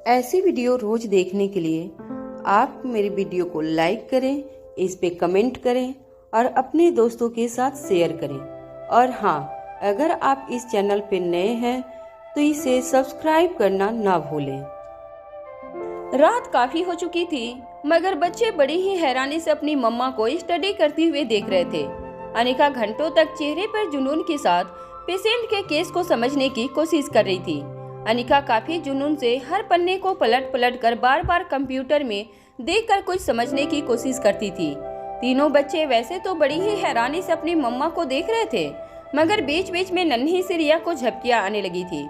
ऐसी वीडियो रोज देखने के लिए आप मेरे वीडियो को लाइक करें, इस पे कमेंट करें और अपने दोस्तों के साथ शेयर करें। और हाँ, अगर आप इस चैनल पे नए हैं तो इसे सब्सक्राइब करना ना भूलें। रात काफी हो चुकी थी, मगर बच्चे बड़ी ही हैरानी से अपनी मम्मा को स्टडी करते हुए देख रहे थे। अनिका घंटों तक चेहरे पर जुनून के साथ पेशेंट के केस को समझने की कोशिश कर रही थी। अनिका काफी जुनून से हर पन्ने को पलट पलट कर बार बार कंप्यूटर में देखकर कुछ समझने की कोशिश करती थी। तीनों बच्चे वैसे तो बड़ी ही हैरानी से अपनी मम्मा को देख रहे थे, मगर बीच बीच में नन्ही सी रिया को झपकियां आने लगी थी।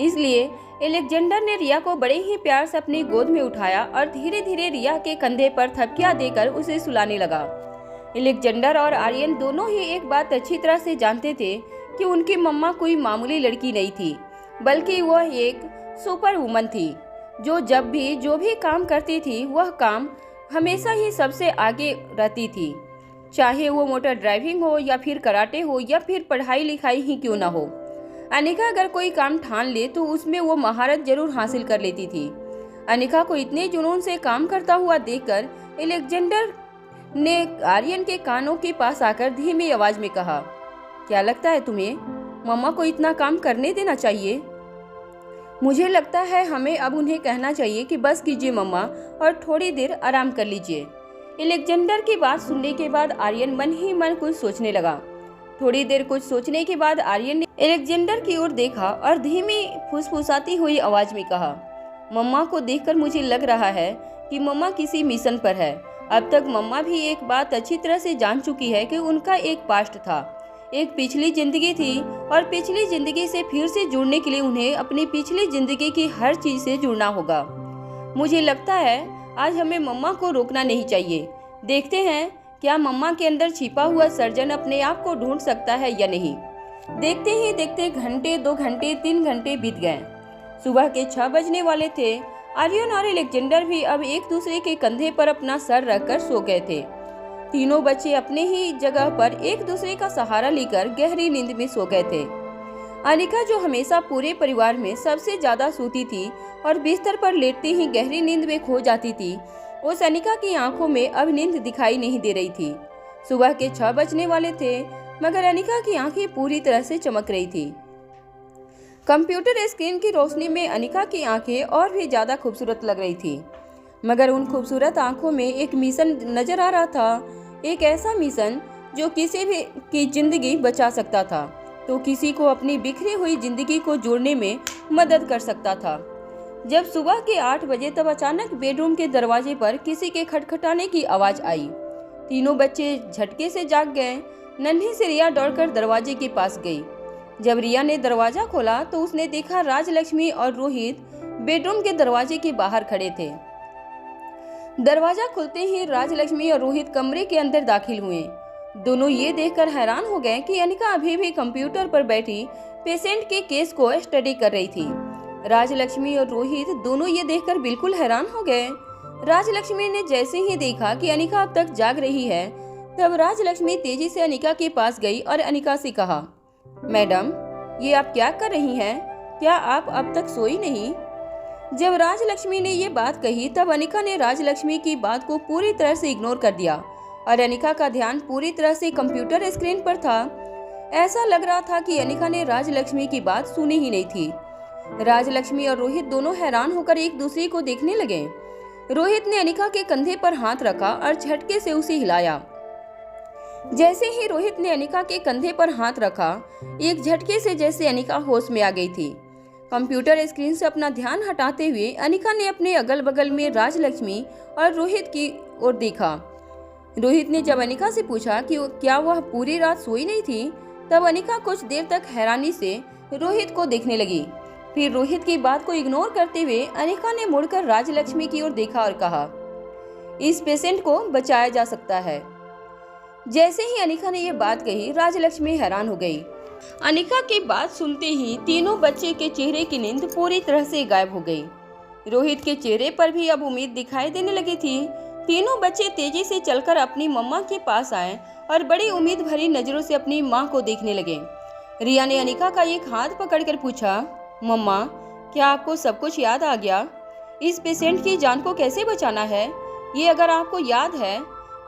इसलिए एलेक्जेंडर ने रिया को बड़े ही प्यार से अपनी गोद में उठाया और धीरे धीरे रिया के कंधे पर थपकियां देकर उसे सुलाने लगा। एलेक्जेंडर और आर्यन दोनों ही एक बात अच्छी तरह से जानते थे कि उनकी मम्मा कोई मामूली लड़की नहीं थी, बल्कि वह एक सुपर वुमन थी, जो जब भी जो भी काम करती थी वह काम हमेशा ही सबसे आगे रहती थी। चाहे वो मोटर ड्राइविंग हो या फिर कराटे हो या फिर पढ़ाई लिखाई ही क्यों ना हो, अनिका अगर कोई काम ठान ले तो उसमें वो महारत जरूर हासिल कर लेती थी। अनिका को इतने जुनून से काम करता हुआ देखकर एलेक्जेंडर ने आर्यन के कानों के पास आकर धीमी आवाज में कहा, क्या लगता है तुम्हें मम्मा को इतना काम करने देना चाहिए? मुझे लगता है हमें अब उन्हें कहना चाहिए कि बस कीजिए मम्मा और थोड़ी देर आराम कर लीजिए। एलेक्जेंडर की बात सुनने के बाद आर्यन मन ही मन कुछ सोचने लगा। थोड़ी देर कुछ सोचने के बाद आर्यन ने एलेक्जेंडर की ओर देखा और धीमी फुसफुसाती हुई आवाज में कहा, मम्मा को देखकर मुझे लग रहा है कि मम्मा किसी मिशन पर है। अब तक मम्मा भी एक बात अच्छी तरह से जान चुकी है कि उनका एक पास्ट था, एक पिछली जिंदगी थी, और पिछली जिंदगी से फिर से जुड़ने के लिए उन्हें अपनी पिछली जिंदगी की हर चीज से जुड़ना होगा। मुझे लगता है आज हमें मम्मा को रोकना नहीं चाहिए। देखते हैं क्या मम्मा के अंदर छिपा हुआ सर्जन अपने आप को ढूंढ सकता है या नहीं। देखते ही देखते घंटे, 2 घंटे, 3 घंटे बीत गए। सुबह के 6 बजने वाले थे। आर्यन और एलेक्जेंडर भी अब एक दूसरे के कंधे पर अपना सर रखकर सो गए थे। तीनों बच्चे अपने ही जगह पर एक दूसरे का सहारा लेकर गहरी नींद में सो गए थे। अनिका, जो हमेशा पूरे परिवार में सबसे ज्यादा सोती थी और बिस्तर पर लेटते ही गहरी नींद में खो जाती थी, उस अनिका की आंखों में अब नींद दिखाई नहीं दे रही थी। सुबह के 6 बजने वाले थे, मगर अनिका की आंखें पूरी तरह से चमक रही थी। कंप्यूटर स्क्रीन की रोशनी में अनिका की आंखें और भी ज्यादा खूबसूरत लग रही थी, मगर उन खूबसूरत आंखों में एक मिशन नजर आ रहा था। एक ऐसा मिशन जो किसी भी की जिंदगी बचा सकता था, तो किसी को अपनी बिखरी हुई जिंदगी को जोड़ने में मदद कर सकता था। जब सुबह के 8 बजे तब अचानक बेडरूम के दरवाजे पर किसी के खटखटाने की आवाज आई। तीनों बच्चे झटके से जाग गए। नन्ही सी रिया दौड़कर दरवाजे के पास गई। जब रिया ने दरवाजा खोला तो उसने देखा राजलक्ष्मी और रोहित बेडरूम के दरवाजे के बाहर खड़े थे। दरवाजा खुलते ही राजलक्ष्मी और रोहित कमरे के अंदर दाखिल हुए। दोनों ये देखकर हैरान हो गए कि अनिका अभी भी कंप्यूटर पर बैठी पेशेंट के केस को स्टडी कर रही थी। राजलक्ष्मी और रोहित दोनों ये देखकर बिल्कुल हैरान हो गए। राजलक्ष्मी ने जैसे ही देखा कि अनिका अब तक जाग रही है, तब राजलक्ष्मी तेजी से अनिका के पास गई और अनिका से कहा, मैडम, ये आप क्या कर रही हैं? क्या आप अब तक सोई नहीं? जब राजलक्ष्मी ने ये बात कही तब अनिका ने राजलक्ष्मी की बात को पूरी तरह से इग्नोर कर दिया और अनिका का ध्यान पूरी तरह से कंप्यूटर स्क्रीन पर था। ऐसा लग रहा था कि अनिका ने राजलक्ष्मी की बात सुनी ही नहीं थी। राजलक्ष्मी और रोहित दोनों हैरान होकर एक दूसरे को देखने लगे। रोहित ने अनिका के कंधे पर हाथ रखा और झटके से उसे हिलाया। जैसे ही रोहित ने अनिका के कंधे पर हाथ रखा, एक झटके से जैसे अनिका होश में आ गई थी। कंप्यूटर स्क्रीन से अपना ध्यान हटाते हुए अनिका ने अपने अगल बगल में राजलक्ष्मी और रोहित की ओर देखा। रोहित ने जब अनिका से पूछा कि क्या वह पूरी रात सोई नहीं थी, तब अनिका कुछ देर तक हैरानी से रोहित को देखने लगी। फिर रोहित की बात को इग्नोर करते हुए अनिका ने मुड़कर राजलक्ष्मी की ओर देखा और कहा, इस पेशेंट को बचाया जा सकता है। जैसे ही अनिका ने यह बात कही, राजलक्ष्मी हैरान हो गई। अनिका की बात सुनते ही तीनों बच्चे के चेहरे की नींद पूरी तरह से गायब हो गई। रोहित के चेहरे पर भी अब उम्मीद दिखाई देने लगी थी। तीनों बच्चे तेजी से चलकर अपनी मम्मा के पास आए और बड़ी उम्मीद भरी नजरों से अपनी माँ को देखने लगे। रिया ने अनिका का एक हाथ पकड़कर पूछा, मम्मा, क्या आपको सब कुछ याद आ गया? इस पेशेंट की जान को कैसे बचाना है। ये अगर आपको याद है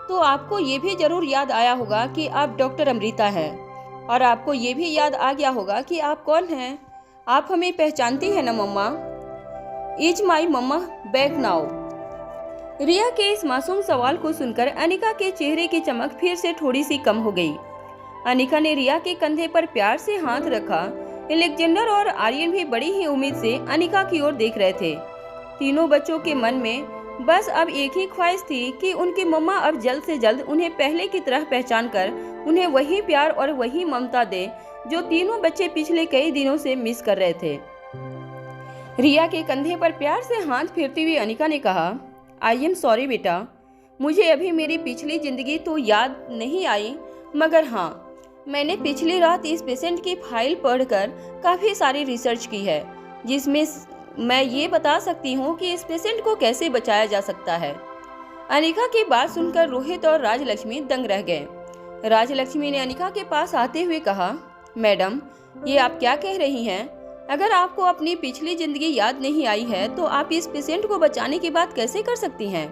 तो आपको ये भी जरूर याद आया होगा कि आप डॉक्टर अमृता हैं, और आपको ये भी याद आ गया होगा कि आप कौन हैं। आप हमें पहचानती हैं ना mumma? Is my mumma back now? Riya के इस मासूम सवाल को सुनकर अनिका के चेहरे की चमक फिर से थोड़ी सी कम हो गई। अनिका ने रिया के कंधे पर प्यार से हाथ रखा। अलेक्जेंडर और आर्यन भी बड़ी ही उम्मीद से अनिका की ओर देख रहे थे। तीनों बच्चों के मन में बस अब एक ही ख्वाहिश थी कि उनकी मम्मा अब जल्द से जल्द उन्हें पहले की तरह पहचान कर उन्हें वही प्यार और वही ममता दे जो तीनों बच्चे पिछले कई दिनों से मिस कर रहे थे। रिया के कंधे पर प्यार से हाथ फेरती हुई अनिका ने कहा, आई एम सॉरी बेटा, मुझे अभी मेरी पिछली जिंदगी तो याद नहीं आई, मगर हाँ, मैंने पिछली रात इस पेशेंट की फाइल पढ़कर काफ़ी सारी रिसर्च की है, जिसमें मैं ये बता सकती हूँ कि इस पेशेंट को कैसे बचाया जा सकता है। अनिका की बात सुनकर रोहित और राजलक्ष्मी दंग रह गए। राजलक्ष्मी ने अनिका के पास आते हुए कहा, मैडम, ये आप क्या कह रही हैं? अगर आपको अपनी पिछली जिंदगी याद नहीं आई है तो आप इस पेशेंट को बचाने की बात कैसे कर सकती हैं?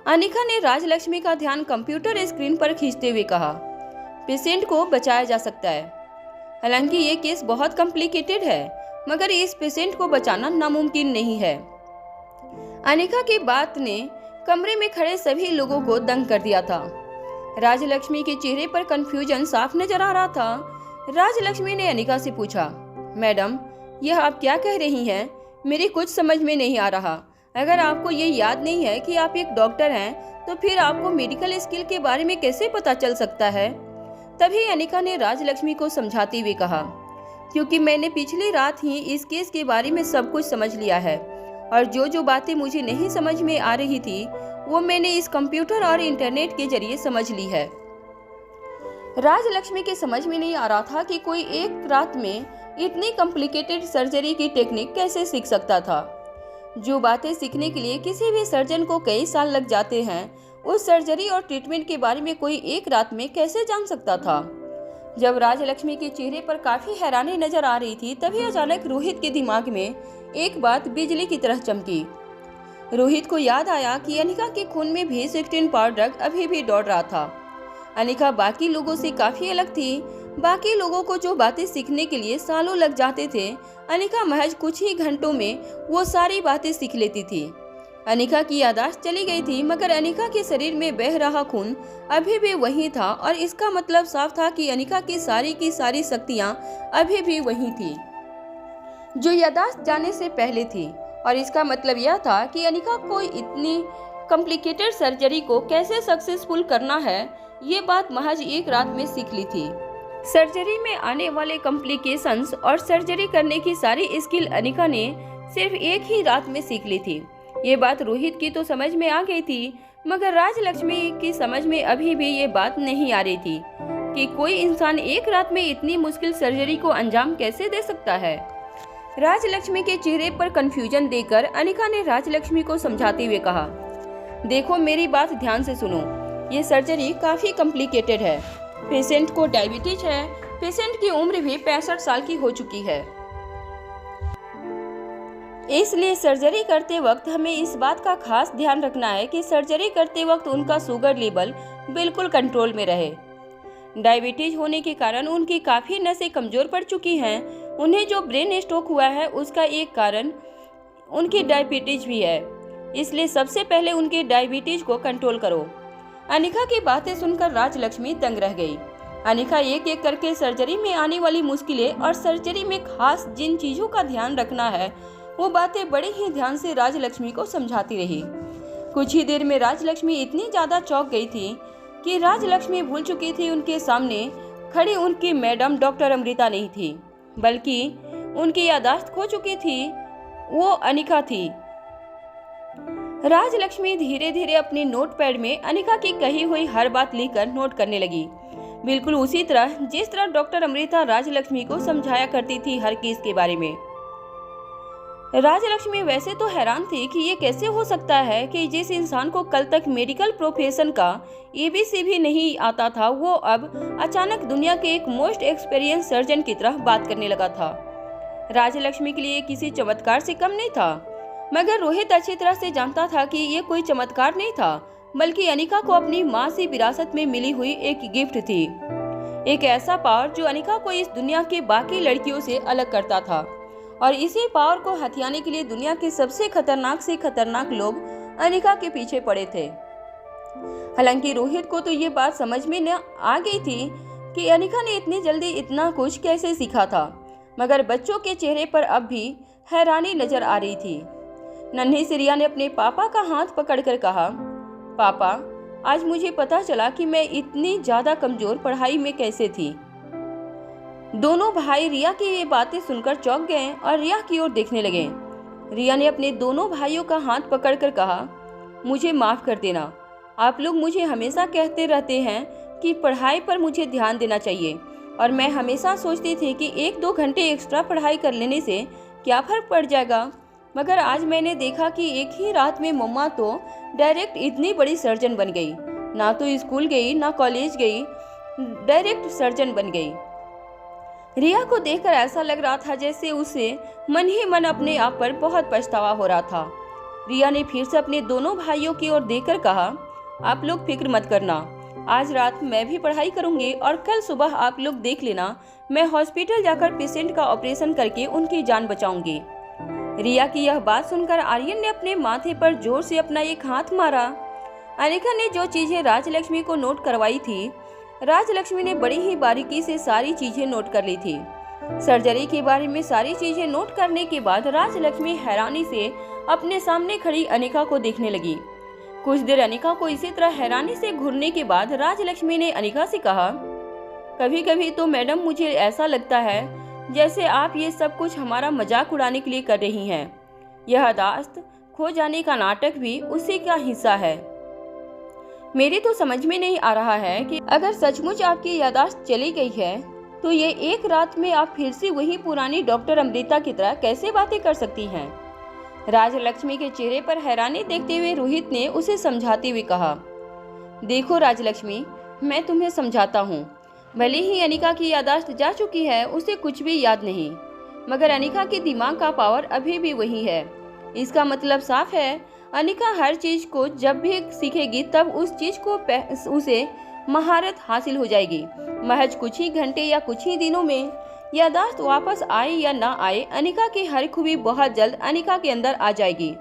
अनिका ने राजलक्ष्मी का ध्यान कंप्यूटर स्क्रीन पर खींचते हुए कहा, पेशेंट को बचाया जा सकता है। हालांकि ये केस बहुत कॉम्प्लिकेटेड है, मगर इस पेशेंट को बचाना नामुमकिन नहीं है। अनिका की बात ने कमरे में खड़े सभी लोगों को दंग कर दिया था। राजलक्ष्मी के चेहरे पर कंफ्यूजन साफ नजर आ रहा था। राजलक्ष्मी ने अनिका से पूछा, मैडम, यह आप क्या कह रही हैं? मेरी कुछ समझ में नहीं आ रहा। अगर आपको ये याद नहीं है कि आप एक डॉक्टर हैं, तो फिर आपको मेडिकल स्किल के बारे में कैसे पता चल सकता है? तभी अनिका ने राजलक्ष्मी को समझाते हुए कहा, क्योंकि मैंने पिछली रात ही इस केस के बारे में सब कुछ समझ लिया है, और जो बातें मुझे नहीं समझ में आ रही थी वो मैंने इस कंप्यूटर और इंटरनेट के जरिए समझ ली है। राजलक्ष्मी के समझ में नहीं आ रहा था कि कोई एक रात में इतनी कॉम्प्लिकेटेड सर्जरी की टेक्निक कैसे सीख सकता था। जो बातें सीखने के लिए किसी भी सर्जन को कई साल लग जाते हैं, उस सर्जरी और ट्रीटमेंट के बारे में कोई एक रात में कैसे जान सकता था। जब राजलक्ष्मी के चेहरे पर काफी हैरानी नजर आ रही थी, तभी अचानक रोहित के दिमाग में एक बात बिजली की तरह चमकी। रोहित को याद आया कि अनिका के खून में भी 16 पावर ड्रग अभी भी दौड़ रहा था। अनिका बाकी लोगों से काफी अलग थी। बाकी लोगों को जो बातें सीखने के लिए सालों लग जाते थे, अनिका महज कुछ ही घंटों में वो सारी बातें सीख लेती थी। अनिका की याददाश्त चली गई थी, मगर अनिका के शरीर में बह रहा खून अभी भी वही था, और इसका मतलब साफ था कि अनिका की सारी शक्तियां अभी भी वही थी जो याददाश्त जाने से पहले थी। और इसका मतलब यह था कि अनिका को इतनी कॉम्प्लिकेटेड सर्जरी को कैसे सक्सेसफुल करना है, ये बात महज एक रात में सीख ली थी। सर्जरी में आने वाले कॉम्प्लिकेशंस और सर्जरी करने की सारी स्किल अनिका ने सिर्फ एक ही रात में सीख ली थी। ये बात रोहित की तो समझ में आ गई थी, मगर राजलक्ष्मी की समझ में अभी भी ये बात नहीं आ रही थी कि कोई इंसान एक रात में इतनी मुश्किल सर्जरी को अंजाम कैसे दे सकता है। राजलक्ष्मी के चेहरे पर कंफ्यूजन देखकर अनिका ने राजलक्ष्मी को समझाते हुए कहा, देखो, मेरी बात ध्यान से सुनो। ये सर्जरी काफी कॉम्प्लिकेटेड है। पेशेंट को डायबिटीज है। पेशेंट की उम्र भी 65 साल की हो चुकी है। इसलिए सर्जरी करते वक्त हमें इस बात का खास ध्यान रखना है कि सर्जरी करते वक्त उनका शुगर लेवल बिल्कुल कंट्रोल में रहे। डायबिटीज होने के कारण उनकी काफ़ी नसें कमज़ोर पड़ चुकी हैं। उन्हें जो ब्रेन स्ट्रोक हुआ है उसका एक कारण उनकी डायबिटीज भी है। इसलिए सबसे पहले उनकी डायबिटीज को कंट्रोल करो। अनिका की बातें सुनकर राजलक्ष्मी दंग रह गई। अनिका एक एक करके सर्जरी में आने वाली मुश्किलें और सर्जरी में खास जिन चीज़ों का ध्यान रखना है, वो बातें बड़े ही ध्यान से राजलक्ष्मी को समझाती रही। कुछ ही देर में राजलक्ष्मी इतनी ज़्यादा चौंक गई थी कि राजलक्ष्मी भूल चुकी थी उनके सामने खड़ी उनकी मैडम डॉक्टर अमृता नहीं थी, बल्कि उनकी याददाश्त खो चुकी थी, वो अनिका थी। राजलक्ष्मी धीरे धीरे अपनी नोटपैड में अनिका की कही हुई हर बात लिखकर नोट करने लगी, बिल्कुल उसी तरह जिस तरह डॉक्टर अमृता राजलक्ष्मी को समझाया करती थी हर केस के बारे में। राजलक्ष्मी वैसे तो हैरान थी कि ये कैसे हो सकता है कि जिस इंसान को कल तक मेडिकल प्रोफेशन का ABC भी नहीं आता था, वो अब अचानक दुनिया के एक मोस्ट एक्सपीरियंस सर्जन की तरह बात करने लगा था। राजलक्ष्मी के लिए किसी चमत्कार से कम नहीं था। मगर रोहित अच्छी तरह से जानता था कि ये कोई चमत्कार नहीं था, बल्कि अनिका को अपनी माँ से विरासत में मिली हुई एक गिफ्ट थी। एक ऐसा पावर जो अनिका को इस दुनिया के बाकी लड़कियों से अलग करता था, और इसी पावर को हथियाने के लिए दुनिया के सबसे खतरनाक से खतरनाक लोग अनिका के पीछे पड़े थे। हालांकि रोहित को तो ये बात समझ में न आ गई थी कि अनिका ने इतनी जल्दी इतना कुछ कैसे सीखा था, मगर बच्चों के चेहरे पर अब भी हैरानी नजर आ रही थी। नन्ही सी रिया ने अपने पापा का हाथ पकड़कर कहा, पापा, आज मुझे पता चला कि मैं इतनी ज्यादा कमजोर पढ़ाई में कैसे थी। दोनों भाई रिया की ये बातें सुनकर चौंक गए और रिया की ओर देखने लगे। रिया ने अपने दोनों भाइयों का हाथ पकड़कर कहा, मुझे माफ कर देना। आप लोग मुझे हमेशा कहते रहते हैं कि पढ़ाई पर मुझे ध्यान देना चाहिए, और मैं हमेशा सोचती थी कि 1-2 घंटे एक्स्ट्रा पढ़ाई कर लेने से क्या फर्क पड़ जाएगा, मगर आज मैंने देखा कि एक ही रात में मम्मा तो डायरेक्ट इतनी बड़ी सर्जन बन गई। ना तो स्कूल गई ना कॉलेज गई, डायरेक्ट सर्जन बन गई। रिया को देखकर ऐसा लग रहा था जैसे उसे मन ही मन अपने आप पर बहुत पछतावा हो रहा था। रिया ने फिर से अपने दोनों भाइयों की ओर देखकर कहा, आप लोग फिक्र मत करना, आज रात मैं भी पढ़ाई करूंगी और कल सुबह आप लोग देख लेना, मैं हॉस्पिटल जाकर पेशेंट का ऑपरेशन करके उनकी जान बचाऊंगी। रिया की यह बात सुनकर आर्यन ने अपने माथे पर जोर से अपना एक हाथ मारा। अनिका ने जो चीजें राजलक्ष्मी को नोट करवाई थी, राजलक्ष्मी ने बड़ी ही बारीकी से सारी चीजें नोट कर ली थी। सर्जरी के बारे में सारी चीजें नोट करने के बाद राजलक्ष्मी हैरानी से अपने सामने खड़ी अनिका को देखने लगी। कुछ देर अनिका को इसी तरह हैरानी से घूरने के बाद राजलक्ष्मी ने अनिका से कहा, कभी कभी तो मैडम मुझे ऐसा लगता है जैसे आप ये सब कुछ हमारा मजाक उड़ाने के लिए कर रही हैं। यह यादाश्त खो जाने का नाटक भी उसी का हिस्सा है। मेरी तो समझ में नहीं आ रहा है कि अगर सचमुच आपकी यादाश्त चली गई है तो ये एक रात में आप फिर से वही पुरानी डॉक्टर अमृता की तरह कैसे बातें कर सकती हैं। राजलक्ष्मी के चेहरे पर हैरानी देखते हुए रोहित ने उसे समझाते हुए कहा, देखो राजलक्ष्मी, मैं तुम्हें समझाता हूँ। भले ही अनिका की यादाश्त जा चुकी है, उसे कुछ भी याद नहीं, मगर अनिका के दिमाग का पावर अभी भी वही है। इसका मतलब साफ है, अनिका हर चीज को जब भी सीखेगी तब उस चीज को उसे महारत हासिल हो जाएगी। महज कुछ ही घंटे या कुछ ही दिनों में यादाश्त वापस आए या ना आए, अनिका की हर खूबी बहुत जल्द अनिका के अंदर आ जाएगी,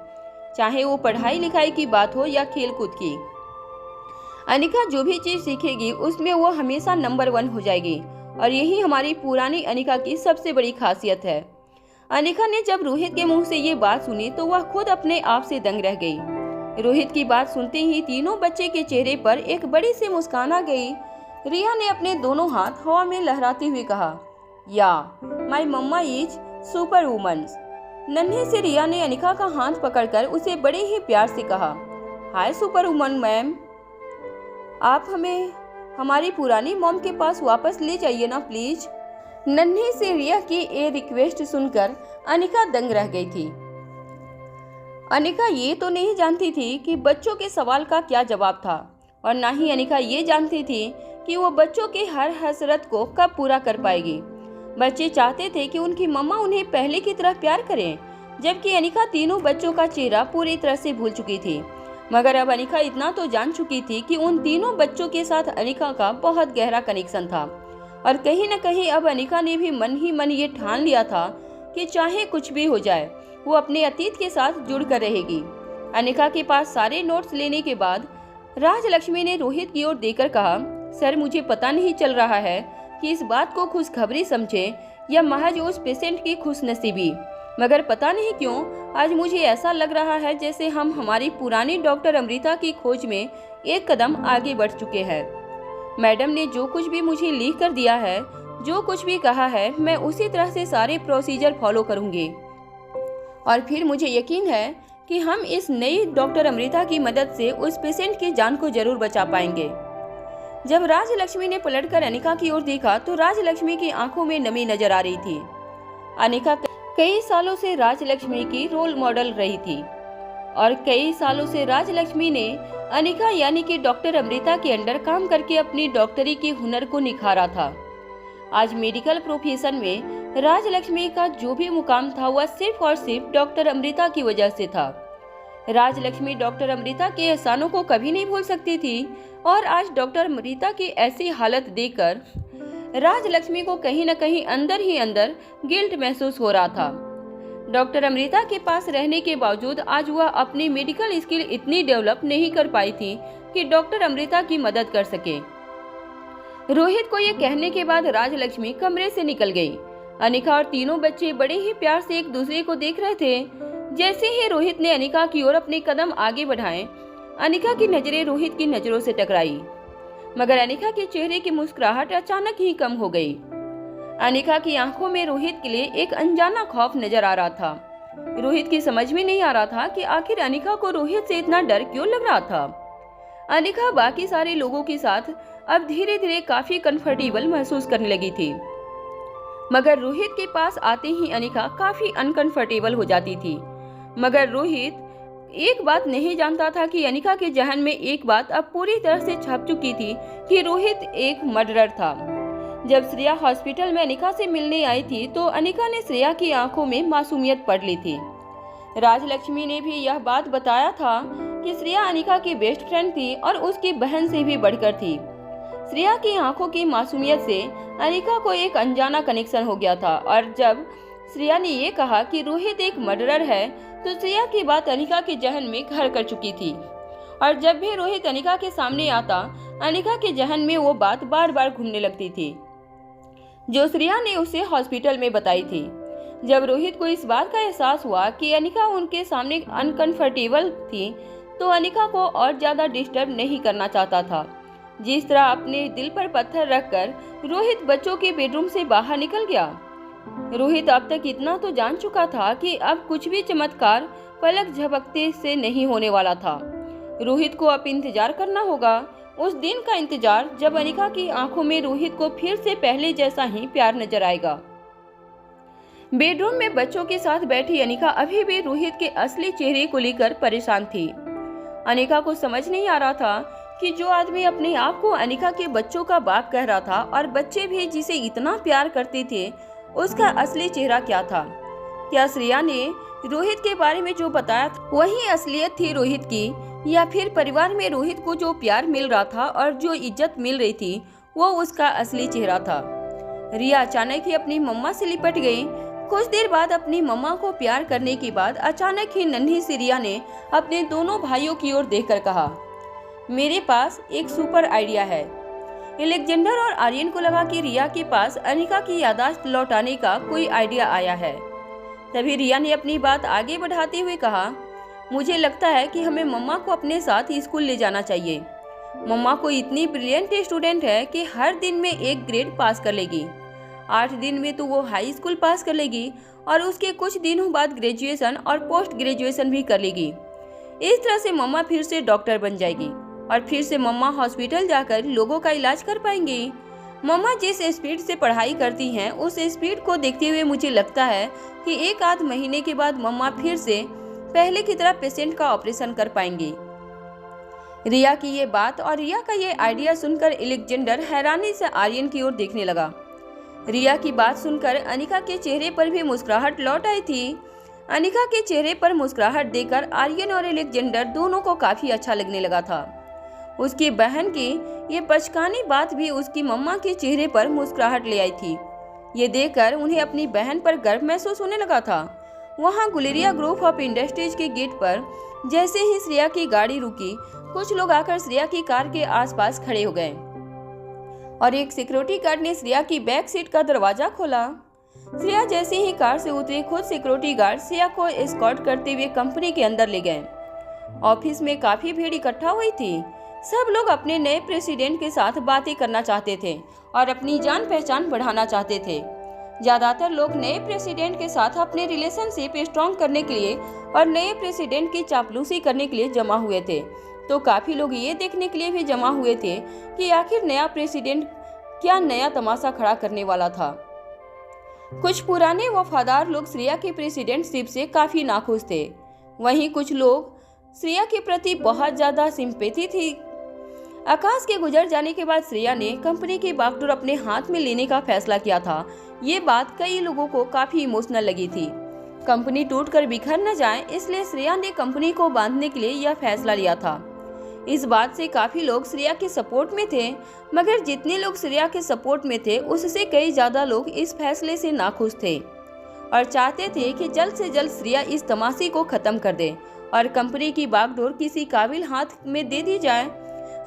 चाहे वो पढ़ाई लिखाई की बात हो या खेल कूद की। अनिका जो भी चीज सीखेगी उसमें वो हमेशा नंबर 1 हो जाएगी, और यही हमारी पुरानी अनिका की सबसे बड़ी खासियत है। अनिका ने जब रोहित के मुंह से ये बात सुनी तो वह खुद अपने आप से दंग रह गई। रोहित की बात सुनते ही तीनों बच्चे के चेहरे पर एक बड़ी सी मुस्कान आ गई। रिया ने अपने दोनों हाथ हवा में लहराते हुए कहा, या माई मम्मा इज सुपर वुमन। नन्हे से रिया ने अनिका का हाथ पकड़कर उसे बड़े ही प्यार से कहा, हाय सुपर वुमन मैम, आप हमें हमारी पुरानी मॉम के पास वापस ले जाइए ना प्लीज। नन्हे से रिया की ये रिक्वेस्ट सुनकर अनिका दंग रह गई थी। अनिका ये तो नहीं जानती थी कि बच्चों के सवाल का क्या जवाब था, और ना ही अनिका ये जानती थी कि वो बच्चों की हर हसरत को कब पूरा कर पाएगी। बच्चे चाहते थे कि उनकी मम्मा उन्हें पहले की तरह प्यार करें, जबकि अनिका तीनों बच्चों का चेहरा पूरी तरह से भूल चुकी थी। मगर अब अनिका इतना तो जान चुकी थी कि उन तीनों बच्चों के साथ अनिका का बहुत गहरा कनेक्शन था, और कहीं न कहीं अब अनिका ने भी मन ही मन ये ठान लिया था कि चाहे कुछ भी हो जाए, वो अपने अतीत के साथ जुड़कर रहेगी। अनिका के पास सारे नोट्स लेने के बाद राजलक्ष्मी ने रोहित की ओर देखकर कहा, सर मुझे पता नहीं चल रहा है कि इस बात को खुशखबरी समझे या महज उस पेशेंट की खुशनसीबी, मगर पता नहीं क्यों आज मुझे ऐसा लग रहा है जैसे हम हमारी पुरानी डॉक्टर अमृता की खोज में एक कदम आगे बढ़ चुके हैं। मैडम ने जो कुछ भी मुझे लिख कर दिया है, जो कुछ भी कहा है, मैं उसी तरह से सारे प्रोसीजर फॉलो करूंगी, और फिर मुझे यकीन है कि हम इस नई डॉक्टर अमृता की मदद से उस पेशेंट की जान को जरूर बचा पाएंगे। जब राजलक्ष्मी ने पलटकर अनिका की ओर देखा तो राजलक्ष्मी की आंखों में नमी नजर आ रही थी। अनिका कई सालों से राजलक्ष्मी की रोल मॉडल रही थी, और कई सालों से राजलक्ष्मी ने अनिका यानी कि डॉक्टर अमृता के अंडर काम करके अपनी डॉक्टरी के हुनर को निखारा था। आज मेडिकल प्रोफेशन में राजलक्ष्मी का जो भी मुकाम था वह सिर्फ और सिर्फ डॉक्टर अमृता की वजह से था। राजलक्ष्मी डॉक्टर अमृता के एहसानों को कभी नहीं भूल सकती थी और आज डॉक्टर अमृता की ऐसी हालत देखकर राजलक्ष्मी को कहीं न कहीं अंदर ही अंदर गिल्ट महसूस हो रहा था। डॉक्टर अमृता के पास रहने के बावजूद आज वह अपनी मेडिकल स्किल इतनी डेवलप नहीं कर पाई थी कि डॉक्टर अमृता की मदद कर सके। रोहित को ये कहने के बाद राजलक्ष्मी कमरे से निकल गई। अनिका और तीनों बच्चे बड़े ही प्यार से एक दूसरे को देख रहे थे। जैसे ही रोहित ने अनिका की ओर अपने कदम आगे बढ़ाए, अनिका की नजरें रोहित की नजरों से टकराई, मगर अनिका के चेहरे की मुस्कुराहट अचानक ही कम हो गई। अनिका की आंखों में रोहित के लिए एक अनजाना खौफ नजर आ रहा था। रोहित की समझ में नहीं आ रहा था कि आखिर अनिका को रोहित से इतना डर क्यों लग रहा था। अनिका बाकी सारे लोगों के साथ अब धीरे धीरे काफी कंफर्टेबल महसूस करने लगी थी, मगर रोहित के पास आते ही अनिका काफी अनकंफर्टेबल हो जाती थी। मगर रोहित एक बात नहीं जानता था कि अनिका के जहन में एक बात अब पूरी तरह से छप चुकी थी कि रोहित एक मर्डरर था। जब श्रेया हॉस्पिटल में अनिका से मिलने आई थी तो अनिका ने श्रेया की आंखों में मासूमियत पढ़ ली थी। राजलक्ष्मी ने भी यह बात बताया था कि श्रेया अनिका की बेस्ट फ्रेंड थी और उसकी बहन से भी बढ़कर थी। श्रेया की आंखों की मासूमियत से अनिका को एक अनजाना कनेक्शन हो गया था और जब श्रेया ने ये कहा कि रोहित एक मर्डरर है तो श्रेया की बात अनिका के जहन में घर कर चुकी थी और जब भी रोहित अनिका के सामने आता, अनिका के जहन में वो बात बार बार घूमने लगती थी जो श्रेया ने उसे हॉस्पिटल में बताई थी। जब रोहित को इस बात का एहसास हुआ कि अनिका उनके सामने अनकंफर्टेबल थी तो अनिका को और ज्यादा डिस्टर्ब नहीं करना चाहता था। जिस तरह अपने दिल पर पत्थर रखकर रोहित बच्चों के बेडरूम से बाहर निकल गया। रोहित अब तक इतना तो जान चुका था कि अब कुछ भी चमत्कार पलक झपकते से नहीं होने वाला था। रोहित को अब इंतजार करना होगा, उस दिन का इंतजार जब अनिका की आंखों में रोहित को फिर से पहले जैसा ही प्यार नजर आएगा। बेडरूम में बच्चों के साथ बैठी अनिका अभी भी रोहित के असली चेहरे को लेकर परेशान थी। अनिका को समझ नहीं आ रहा था कि जो आदमी अपने आप को अनिका के बच्चों का बाप कह रहा था और बच्चे भी जिसे इतना प्यार करते थे, उसका असली चेहरा क्या था। क्या श्रेया ने रोहित के बारे में जो बताया वही असलियत थी रोहित की, या फिर परिवार में रोहित को जो प्यार मिल रहा था और जो इज्जत मिल रही थी वो उसका असली चेहरा था। रिया अचानक ही अपनी मम्मा से लिपट गई। कुछ देर बाद अपनी मम्मा को प्यार करने के बाद अचानक ही नन्ही सी रिया ने अपने दोनों भाइयों की ओर देखकर कहा, मेरे पास एक सुपर आइडिया है। एलेक्जेंडर और आर्यन को लगा कि रिया के पास अनिका की याददाश्त लौटाने का कोई आइडिया आया है। तभी रिया ने अपनी बात आगे बढ़ाते हुए कहा, मुझे लगता है कि हमें मम्मा को अपने साथ स्कूल ले जाना चाहिए। मम्मा को इतनी ब्रिलियंट स्टूडेंट है कि हर दिन में एक ग्रेड पास कर लेगी, 8 दिन में तो वो हाई स्कूल पास कर लेगी और उसके कुछ दिनों बाद ग्रेजुएशन और पोस्ट ग्रेजुएशन भी कर लेगी। इस तरह से मम्मा फिर से डॉक्टर बन जाएगी और फिर से मम्मा हॉस्पिटल जाकर लोगों का इलाज कर पाएंगी। मम्मा जिस स्पीड से पढ़ाई करती हैं उस स्पीड को देखते हुए मुझे लगता है कि 1 आध महीने के बाद मम्मा फिर से पहले की तरह पेशेंट का ऑपरेशन कर पाएंगी। रिया की ये बात और रिया का ये आइडिया सुनकर एलेक्जेंडर हैरानी से आर्यन की ओर देखने लगा। रिया की बात सुनकर अनिका के चेहरे पर भी मुस्कुराहट लौट आई थी। अनिका के चेहरे पर मुस्कुराहट देखकर आर्यन और एलेक्जेंडर दोनों को काफी अच्छा लगने लगा था। उसकी बहन की ये बचकानी बात भी उसकी मम्मा के चेहरे पर मुस्कुराहट ले आई थी। ये देखकर उन्हें अपनी बहन पर गर्व महसूस होने लगा था। वहाँ गुलेरिया ग्रुप ऑफ इंडस्ट्रीज के गेट पर जैसे ही श्रेया की गाड़ी रुकी, कुछ लोग आकर श्रेया की कार के आसपास खड़े हो गए और एक सिक्योरिटी गार्ड ने श्रेया की बैक सीट का दरवाजा खोला। श्रेया जैसे ही कार से उतरी, खुद सिक्योरिटी गार्ड श्रेया को एस्कॉर्ट करते हुए कंपनी के अंदर ले गए। ऑफिस में काफी भीड़ इकट्ठा हुई थी। सब लोग अपने नए प्रेसिडेंट के साथ बातें करना चाहते थे और अपनी जान पहचान बढ़ाना चाहते थे। ज्यादातर लोग नए प्रेसिडेंट के साथ अपने रिलेशनशिप स्ट्रॉन्ग करने के लिए और नए प्रेसिडेंट की चापलूसी करने के लिए जमा हुए थे, तो काफी लोग ये देखने के लिए भी जमा हुए थे कि आखिर नया प्रेसिडेंट क्या नया तमाशा खड़ा करने वाला था। कुछ पुराने वफादार लोग श्रेया की प्रेसिडेंटशिप से काफी नाखुश थे। वहीं कुछ लोग श्रेया के प्रति बहुत ज्यादा सिंपैथी थी। आकाश के गुजर जाने के बाद श्रेया ने कंपनी की बागडोर अपने हाथ में लेने का फैसला किया था। ये बात कई लोगों को काफी इमोशनल लगी थी। कंपनी टूटकर बिखर न जाए, इसलिए श्रेया ने कंपनी को बांधने के लिए यह फैसला लिया था। इस बात से काफी लोग श्रेया के सपोर्ट में थे, मगर जितने लोग श्रेया के सपोर्ट में थे उससे कई ज्यादा लोग इस फैसले से नाखुश थे और चाहते थे कि जल्द से जल्द श्रेया इस तमाशे को खत्म कर दे और कंपनी की बागडोर किसी काबिल हाथ में दे दी जाए।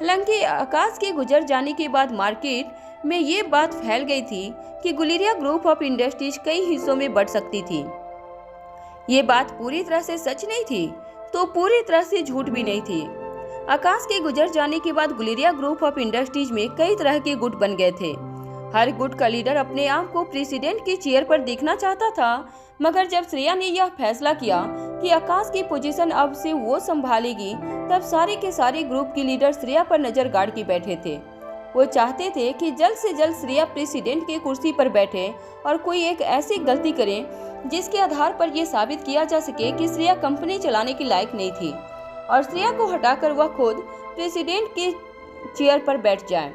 हालांकि आकाश के गुजर जाने के बाद मार्केट में ये बात फैल गई थी कि गुलेरिया ग्रुप ऑफ इंडस्ट्रीज कई हिस्सों में बढ़ सकती थी। ये बात पूरी तरह से सच नहीं थी तो पूरी तरह से झूठ भी नहीं थी। आकाश के गुजर जाने के बाद गुलेरिया ग्रुप ऑफ इंडस्ट्रीज में कई तरह के गुट बन गए थे। हर गुट का लीडर अपने आप को प्रेसिडेंट की चेयर पर देखना चाहता था, मगर जब श्रेया ने यह फैसला किया कि आकाश की पोजीशन अब से वो संभालेगी, तब सारे के सारे ग्रुप के लीडर श्रेया पर नजर गाड़ के बैठे थे। वो चाहते थे कि जल्द से जल्द श्रेया प्रेसिडेंट की कुर्सी पर बैठे और कोई एक ऐसी गलती करे जिसके आधार पर यह साबित किया जा सके कि श्रेया कंपनी चलाने के लायक नहीं थी और श्रेया को हटाकर वह खुद प्रेसिडेंट की चेयर पर बैठ जाए।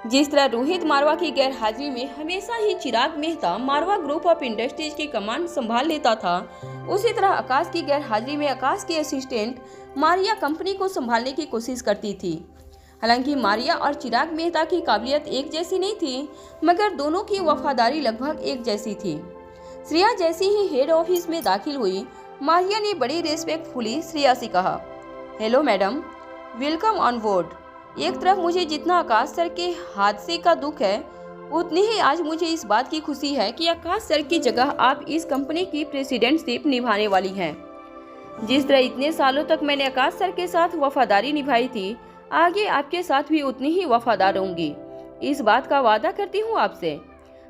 जिस तरह रोहित मारवा की गैर हाजिरी में हमेशा ही चिराग मेहता मारवा ग्रुप ऑफ इंडस्ट्रीज की कमान संभाल लेता था, उसी तरह आकाश की गैर हाजिरी में आकाश की असिस्टेंट मारिया कंपनी को संभालने की कोशिश करती थी। हालांकि मारिया और चिराग मेहता की काबिलियत एक जैसी नहीं थी, मगर दोनों की वफादारी लगभग एक जैसी थी। श्रेया जैसी ही हेड ऑफिस में दाखिल हुई, मारिया ने बड़ी रेस्पेक्टफुली श्रेया से कहा, hello madam, welcome on board. एक तरफ मुझे जितना आकाश सर के हादसे का दुख है, उतनी ही आज मुझे इस बात की खुशी है कि आकाश सर की जगह आप इस कंपनी की प्रेसिडेंटशिप निभाने वाली हैं। जिस तरह इतने सालों तक मैंने आकाश सर के साथ वफादारी निभाई थी, आगे आपके साथ भी उतनी ही वफादार रहूंगी। इस बात का वादा करती हूँ आपसे।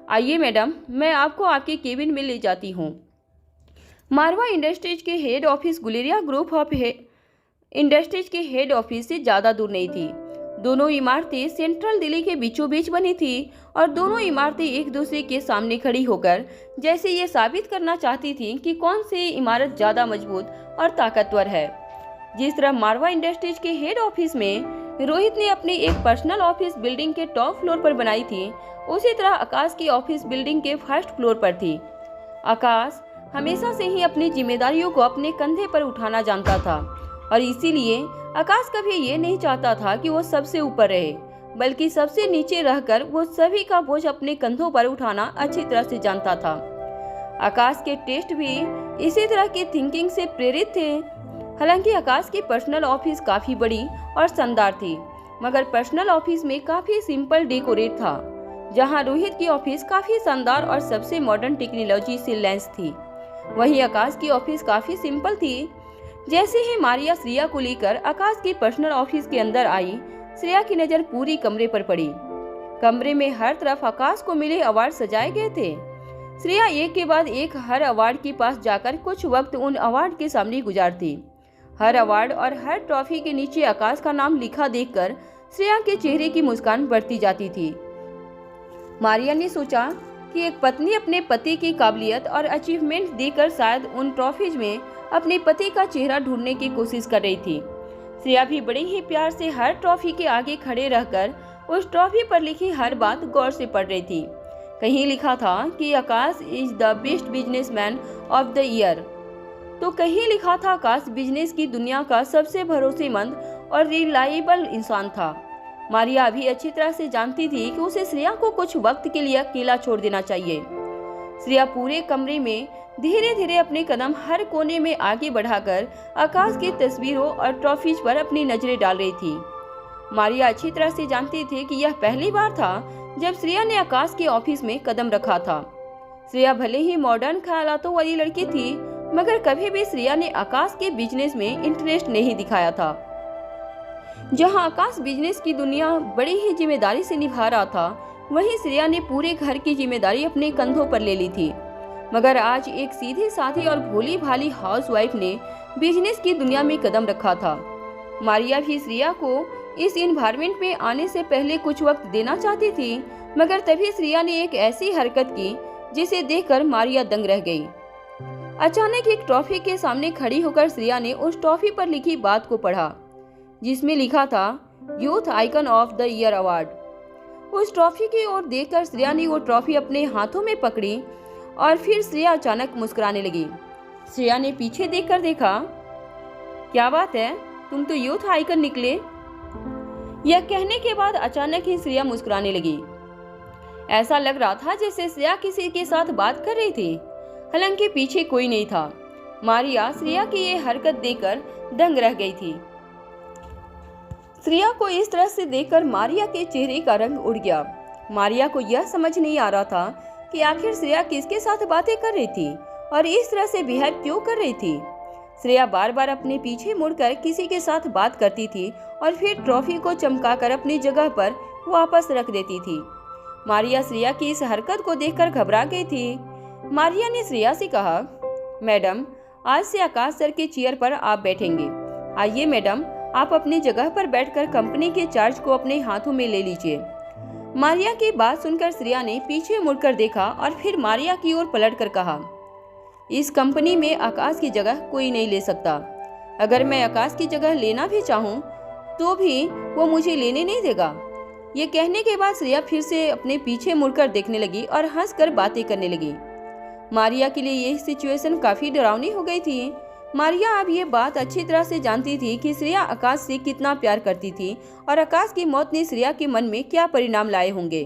आइए मैडम, मैं आपको आपके केबिन में ले जाती हूँ। मारवा इंडस्ट्रीज के head office Guleria group of industries के हेड ऑफिस से ज़्यादा दूर नहीं थी। दोनों इमारतें सेंट्रल दिल्ली के बीचों बीच बनी थी और दोनों इमारतें एक दूसरे के सामने खड़ी होकर जैसे ये साबित करना चाहती थीं कि कौन सी इमारत ज़्यादा मजबूत और ताकतवर है। जिस तरह मारवा इंडस्ट्रीज के हेड ऑफिस में रोहित ने अपनी एक पर्सनल ऑफिस बिल्डिंग के टॉप फ्लोर पर बनाई थी, उसी तरह आकाश की ऑफिस बिल्डिंग के फर्स्ट फ्लोर पर थी। आकाश हमेशा से ही अपनी जिम्मेदारियों को अपने कंधे पर उठाना जानता था और इसीलिए आकाश कभी ये नहीं चाहता था कि वो सबसे ऊपर रहे, बल्कि सबसे नीचे रहकर वो सभी का बोझ अपने कंधों पर उठाना अच्छी तरह से जानता था। आकाश के टेस्ट भी इसी तरह की थिंकिंग से प्रेरित थे। हालांकि आकाश की पर्सनल ऑफिस काफी बड़ी और शानदार थी, मगर पर्सनल ऑफिस में काफी सिंपल डेकोरेट था, जहां रोहित की ऑफिस काफी शानदार और सबसे मॉडर्न टेक्नोलॉजी से लैस थी। वहीं आकाश की ऑफिस काफी सिंपल थी। जैसे ही मारिया श्रेया को लेकर आकाश की पर्सनल ऑफिस के अंदर आई, श्रेया की नजर पूरी कमरे पर पड़ी। कमरे में हर तरफ आकाश को मिले अवार्ड सजाए गए थे। श्रेया एक के बाद एक हर अवार्ड के पास जाकर कुछ वक्त उन अवार्ड के सामने गुजारती। हर अवार्ड और हर ट्रॉफी के नीचे आकाश का नाम लिखा देखकर श्रेया के चेहरे की मुस्कान बढ़ती जाती थी। मारिया ने सोचा कि एक पत्नी अपने पति की काबिलियत और अचीवमेंट देकर शायद उन ट्रॉफीज में अपने पति का चेहरा ढूंढने की कोशिश कर रही थी। श्रेया भी बड़े ही प्यार से हर ट्रॉफी के आगे खड़े रहकर उस ट्रॉफी पर लिखी हर बात गौर से पढ़ रही थी। कहीं लिखा था कि Akash is the best businessman of the year, तो कहीं लिखा था आकाश बिजनेस की दुनिया का सबसे भरोसेमंद और रिलायबल इंसान था। मारिया अभी अच्छी तरह से जानती थी कि उसे श्रेया को कुछ वक्त के लिए अकेला छोड़ देना चाहिए। श्रेया पूरे कमरे में धीरे धीरे अपने कदम हर कोने में आगे बढ़ाकर आकाश की तस्वीरों और ट्रॉफीज पर अपनी नजरें डाल रही थी। मारिया अच्छी तरह से जानती थी कि यह पहली बार था जब श्रेया ने आकाश के ऑफिस में कदम रखा था। श्रेया भले ही मॉडर्न ख्यालातों वाली लड़की थी, मगर कभी भी श्रेया ने आकाश के बिजनेस में इंटरेस्ट नहीं दिखाया था। जहां आकाश बिजनेस की दुनिया बड़ी ही जिम्मेदारी से निभा रहा था, वहीं श्रेया ने पूरे घर की जिम्मेदारी अपने कंधों पर ले ली थी। मगर आज एक सीधी साधी और भोली भाली हाउसवाइफ ने बिजनेस की दुनिया में कदम रखा था। मारिया भी श्रेया को इस एनवायरनमेंट में आने से पहले कुछ वक्त देना चाहती थी, मगर तभी श्रेया ने एक ऐसी हरकत की जिसे देखकर मारिया दंग रह गई। अचानक एक ट्रॉफी के सामने खड़ी होकर श्रेया ने उस ट्रॉफी पर लिखी बात को पढ़ा, जिसमें लिखा था, youth icon of the year award. उस ट्रॉफी की ओर देखकर श्रेया ने वो ट्रॉफी अपने हाथों में पकड़ी और फिर श्रेया अचानक मुस्कुराने लगी। श्रेया ने पीछे देखकर देखा, क्या बात है, तुम तो यूथ आइकन निकले। यह कहने के बाद अचानक ही श्रेया मुस्कुराने लगी। ऐसा लग रहा था जैसे श्रेया किसी के साथ बात कर रही थी, हालांकि पीछे कोई नहीं था। मारिया श्रेया की ये हरकत देखकर दंग रह गई थी। श्रेया को इस तरह से देखकर मारिया के चेहरे का रंग उड़ गया। मारिया को यह समझ नहीं आ रहा था कि आखिर श्रेया किसके साथ बातें कर रही थी और इस तरह से बिहेव क्यों कर रही थी। श्रेया बार बार अपने पीछे मुड़कर किसी के साथ बात करती थी और फिर ट्रॉफी को चमकाकर अपनी जगह पर वापस रख देती थी। मारिया श्रेया की इस हरकत को देखकर घबरा गई थी। मारिया ने श्रेया से कहा, मैडम, आज से आकाश सर के चेयर पर आप बैठेंगे। आइए मैडम, आप अपनी जगह पर बैठकर कंपनी के चार्ज को अपने हाथों में ले लीजिए। मारिया की बात सुनकर श्रेया ने पीछे मुड़कर देखा और फिर मारिया की ओर पलटकर कहा, इस कंपनी में आकाश की जगह कोई नहीं ले सकता। अगर मैं आकाश की जगह लेना भी चाहूँ तो भी वो मुझे लेने नहीं देगा। ये कहने के बाद श्रेया फिर से अपने पीछे मुड़कर देखने लगी और हंसकर बातें करने लगी। मारिया के लिए यह सिचुएशन काफी डरावनी हो गई थी। मारिया अब ये बात अच्छी तरह से जानती थी कि श्रेया आकाश से कितना प्यार करती थी और आकाश की मौत ने श्रेया के मन में क्या परिणाम लाए होंगे।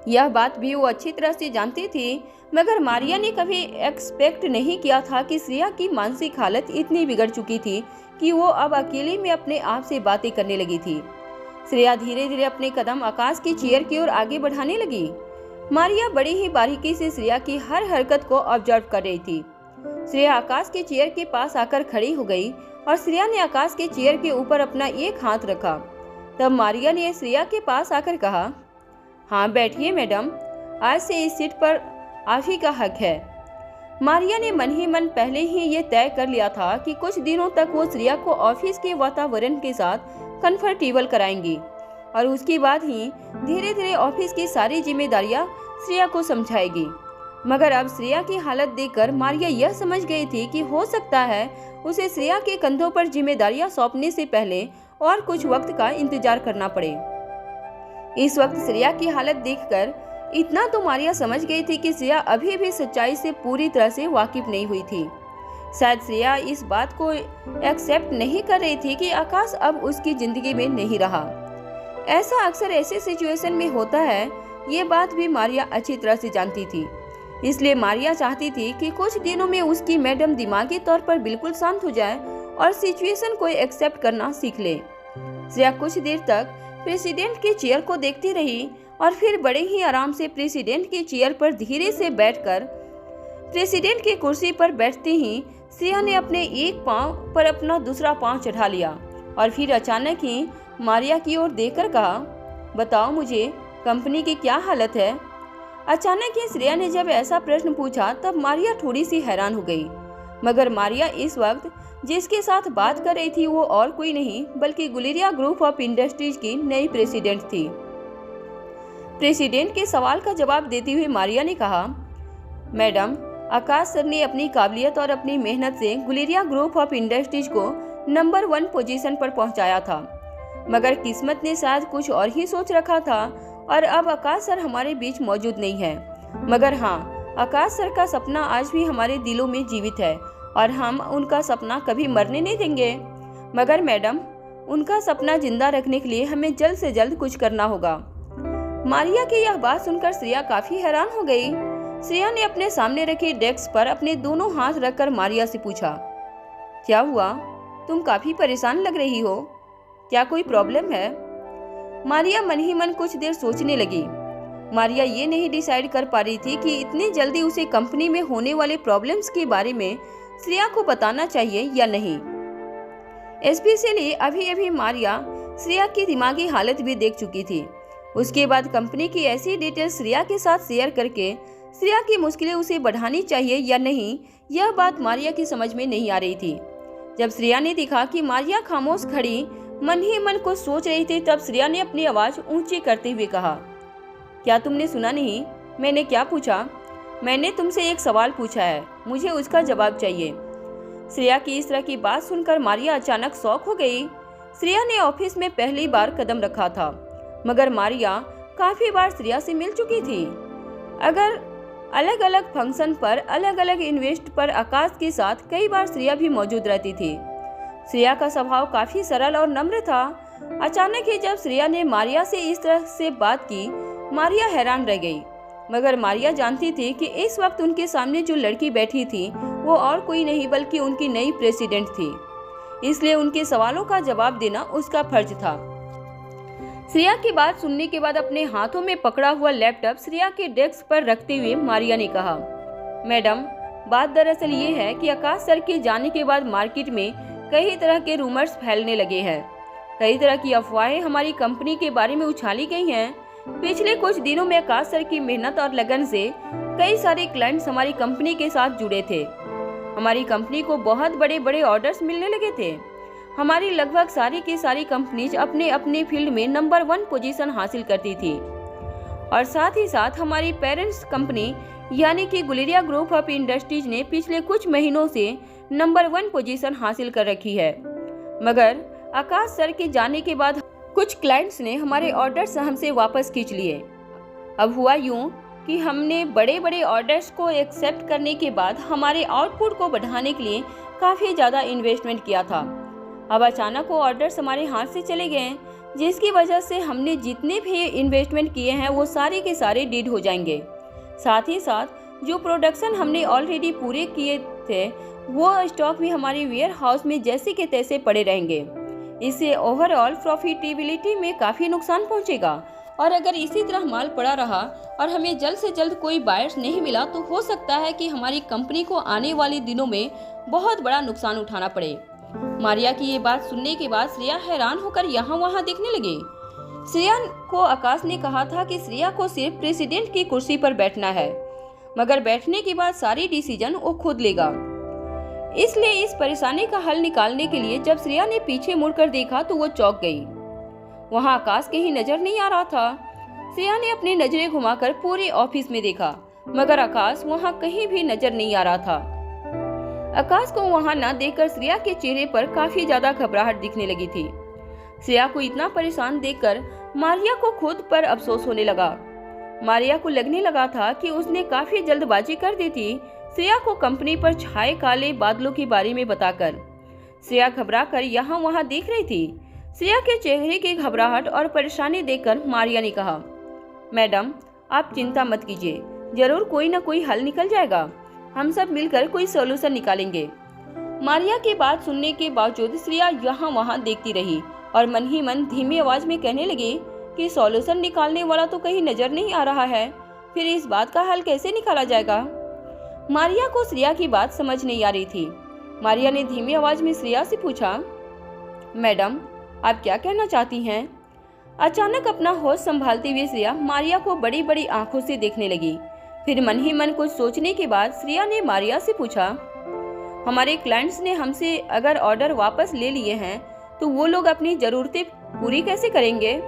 यह बात भी वो अच्छी तरह से जानती थी, मगर मारिया ने कभी एक्सपेक्ट नहीं किया था कि श्रेया की मानसिक हालत इतनी बिगड़ चुकी थी कि वो अब अकेले में अपने आप से बातें करने लगी थी। श्रेया धीरे धीरे अपने कदम आकाश की चेयर की ओर आगे बढ़ाने लगी। मारिया बड़ी ही बारीकी से श्रेया की हर हरकत को ऑब्जर्व कर रही थी। श्रेया आकाश के चेयर के पास आकर खड़ी हो गई और श्रेया ने आकाश के चेयर के ऊपर अपना एक हाथ रखा। तब मारिया ने श्रेया के पास आकर कहा, हाँ बैठिए मैडम, आज से इस सीट पर आप ही का हक है। मारिया ने मन ही मन पहले ही ये तय कर लिया था कि कुछ दिनों तक वो श्रेया को ऑफिस के वातावरण के साथ कंफर्टेबल कराएंगी और उसके बाद ही धीरे धीरे ऑफिस की सारी जिम्मेदारियां श्रेया को समझाएगी। मगर अब श्रेया की हालत देखकर मारिया यह समझ गई थी कि हो सकता है उसे श्रेया के कंधों पर जिम्मेदारियां सौंपने से पहले और कुछ वक्त का इंतजार करना पड़े। इस वक्त श्रेया की हालत देखकर इतना तो मारिया समझ गई थी कि श्रेया अभी भी सच्चाई से पूरी तरह से वाकिफ नहीं हुई थी। शायद श्रेया इस बात को एक्सेप्ट नहीं कर रही थी कि आकाश अब उसकी जिंदगी में नहीं रहा। ऐसा अक्सर ऐसे सिचुएशन में होता है, ये बात भी मारिया अच्छी तरह से जानती थी। इसलिए मारिया चाहती थी कि कुछ दिनों में उसकी मैडम दिमागी तौर पर बिल्कुल शांत हो जाए और सिचुएशन को एक्सेप्ट करना सीख ले। श्रेया कुछ देर तक प्रेसिडेंट के चेयर को देखती रही और फिर बड़े ही आराम से प्रेसिडेंट की चेयर पर धीरे से बैठकर प्रेसिडेंट की कुर्सी पर बैठते ही श्रेया ने अपने एक पांव पर अपना दूसरा पांव चढ़ा लिया और फिर अचानक ही मारिया की ओर देखकर कहा, बताओ मुझे कंपनी की क्या हालत है। अचानक ही श्रेया ने जब ऐसा प्रश्न पूछा तब मारिया थोड़ी सी हैरान हो गई। मगर मारिया इस वक्त जिसके साथ बात कर रही थी वो और कोई नहीं बल्कि गुलेरिया ग्रुप ऑफ इंडस्ट्रीज की नई प्रेसिडेंट थी। प्रेसिडेंट के सवाल का जवाब देते हुए मारिया ने कहा, मैडम, आकाश सर ने अपनी काबिलियत और अपनी मेहनत से गुलेरिया ग्रुप ऑफ इंडस्ट्रीज को नंबर 1 पोजीशन पर पहुंचाया था, मगर किस्मत ने शायद कुछ और ही सोच रखा था और अब आकाश सर हमारे बीच मौजूद नहीं है। मगर हाँ, आकाश सर का सपना आज भी हमारे दिलों में जीवित है और हम उनका सपना कभी मरने नहीं देंगे। मगर मैडम, उनका सपना जिंदा रखने के लिए हमें जल्द से जल्द कुछ करना होगा। मारिया की यह बात सुनकर श्रेया काफी हैरान हो गई। श्रेया ने अपने सामने रखे डेस्क पर अपने दोनों हाथ रखकर मारिया से पूछा, क्या हुआ? तुम काफी परेशान लग रही हो, क्या कोई प्रॉब्लम है? मारिया मन ही मन कुछ देर सोचने लगी। मारिया ये नहीं डिसाइड कर पा रही थी कि इतनी जल्दी उसे कंपनी में होने वाले प्रॉब्लम्स के बारे में श्रेया को बताना चाहिए या नहीं। स्पेशली अभी अभी मारिया श्रेया की दिमागी हालत भी देख चुकी थी। उसके बाद कंपनी की ऐसी डिटेल्स श्रेया के साथ शेयर करके श्रेया की मुश्किलें उसे बढ़ानी चाहिए या नहीं, यह बात मारिया की समझ में नहीं आ रही थी। जब श्रेया ने देखा कि मारिया खामोश खड़ी मन ही मन कुछ सोच रही थी, तब श्रेया ने अपनी आवाज ऊंची करते हुए कहा, क्या तुमने सुना नहीं? मैंने क्या पूछा? मैंने तुमसे एक सवाल पूछा है, मुझे उसका जवाब चाहिए। श्रेया की इस तरह की बात सुनकर मारिया अचानक शॉक हो गई। श्रेया ने ऑफिस में पहली बार कदम रखा था, मगर मारिया काफी बार श्रेया से मिल चुकी थी। अगर अलग अलग फंक्शन पर, अलग अलग इवेंट पर आकाश के साथ कई बार श्रेया भी मौजूद रहती थी। श्रेया का स्वभाव काफी सरल और नम्र था। अचानक ही जब श्रेया ने मारिया से इस तरह से बात की, मारिया हैरान रह गई। मगर मारिया जानती थी कि इस वक्त उनके सामने जो लड़की बैठी थी वो और कोई नहीं बल्कि उनकी नई प्रेसिडेंट थी, इसलिए उनके सवालों का जवाब देना उसका फर्ज था। श्रेया की बात सुनने के बाद अपने हाथों में पकड़ा हुआ लैपटॉप श्रेया के डेस्क पर रखते हुए मारिया ने कहा, मैडम, बात दरअसल ये है कि आकाश सर के जाने के बाद मार्केट में कई तरह के रूमर्स फैलने लगे हैं। कई तरह की अफवाहें हमारी कंपनी के बारे में उछाली गई हैं। पिछले कुछ दिनों में आकाश सर की मेहनत और लगन से कई सारे क्लाइंट्स हमारी कंपनी के साथ जुड़े थे। हमारी कंपनी को बहुत बड़े बड़े ऑर्डर्स मिलने लगे थे। हमारी लगभग सारी की सारी कंपनीज अपने अपने फील्ड में नंबर 1 पोजीशन हासिल करती थी और साथ ही साथ हमारी पेरेंट्स कंपनी यानी कि गुलेरिया ग्रुप ऑफ इंडस्ट्रीज ने पिछले कुछ महीनों से नंबर 1 पोजीशन हासिल कर रखी है। मगर आकाश सर के जाने के बाद कुछ क्लाइंट्स ने हमारे ऑर्डर्स हमसे वापस खींच लिए। अब हुआ यूं कि हमने बड़े बड़े ऑर्डर्स को एक्सेप्ट करने के बाद हमारे आउटपुट को बढ़ाने के लिए काफ़ी ज़्यादा इन्वेस्टमेंट किया था। अब अचानक वो ऑर्डर्स हमारे हाथ से चले गए, जिसकी वजह से हमने जितने भी इन्वेस्टमेंट किए हैं वो सारे के सारे डीड हो जाएंगे। साथ ही साथ जो प्रोडक्शन हमने ऑलरेडी पूरे किए थे वो स्टॉक भी हमारे वेयर हाउस में जैसे के तैसे पड़े रहेंगे। इससे ओवरऑल प्रॉफिटेबिलिटी में काफ़ी नुकसान पहुंचेगा और अगर इसी तरह माल पड़ा रहा और हमें जल्द से जल्द कोई बायर्स नहीं मिला तो हो सकता है कि हमारी कंपनी को आने वाले दिनों में बहुत बड़ा नुकसान उठाना पड़े। मारिया की ये बात सुनने के बाद श्रेया हैरान होकर यहाँ वहाँ देखने लगी। श्रेया को आकाश ने कहा था कि श्रेया को सिर्फ प्रेसिडेंट की कुर्सी पर बैठना है, मगर बैठने के बाद सारी डिसीजन वो खुद लेगा। इसलिए इस परेशानी का हल निकालने के लिए जब श्रेया ने पीछे मुड़कर देखा तो वो चौंक गई। वहाँ आकाश कहीं नजर नहीं आ रहा था। श्रेया ने अपनी नजरें घुमाकर पूरे ऑफिस में देखा, मगर आकाश वहाँ कहीं भी नजर नहीं आ रहा था। आकाश को वहाँ न देखकर श्रेया के चेहरे पर काफी ज्यादा घबराहट दिखने लगी थी। श्रेया को इतना परेशान देखकर मारिया को खुद पर अफसोस होने लगा। मारिया को लगने लगा था कि उसने काफी जल्दबाजी कर दी थी श्रेया को कंपनी पर छाए काले बादलों के बारे में बताकर। श्रेया घबरा कर यहाँ वहाँ देख रही थी। श्रेया के चेहरे की घबराहट और परेशानी देखकर मारिया ने कहा, मैडम, आप चिंता मत कीजिए, जरूर कोई ना कोई हल निकल जाएगा। हम सब मिलकर कोई सोल्यूशन निकालेंगे। मारिया की बात सुनने के बावजूद श्रेया यहाँ वहाँ देखती रही और मन ही मन धीमी आवाज में कहने लगी कि सॉल्यूशन निकालने वाला तो कहीं नजर नहीं आ रहा है, फिर इस बात का हल कैसे निकाला जाएगा। मारिया को श्रेया की बात समझ नहीं आ रही थी। मारिया ने धीमी आवाज में श्रेया से पूछा, मैडम, आप क्या कहना चाहती हैं? अचानक अपना होश संभालते हुए श्रेया मारिया को बड़ी बड़ी आंखों से देखने लगी। फिर मन ही मन कुछ सोचने के बाद श्रेया ने मारिया से पूछा, हमारे क्लाइंट्स ने हमसे अगर ऑर्डर वापस ले लिए हैं तो वो लोग अपनी ज़रूरतें पूरी कैसे करेंगे?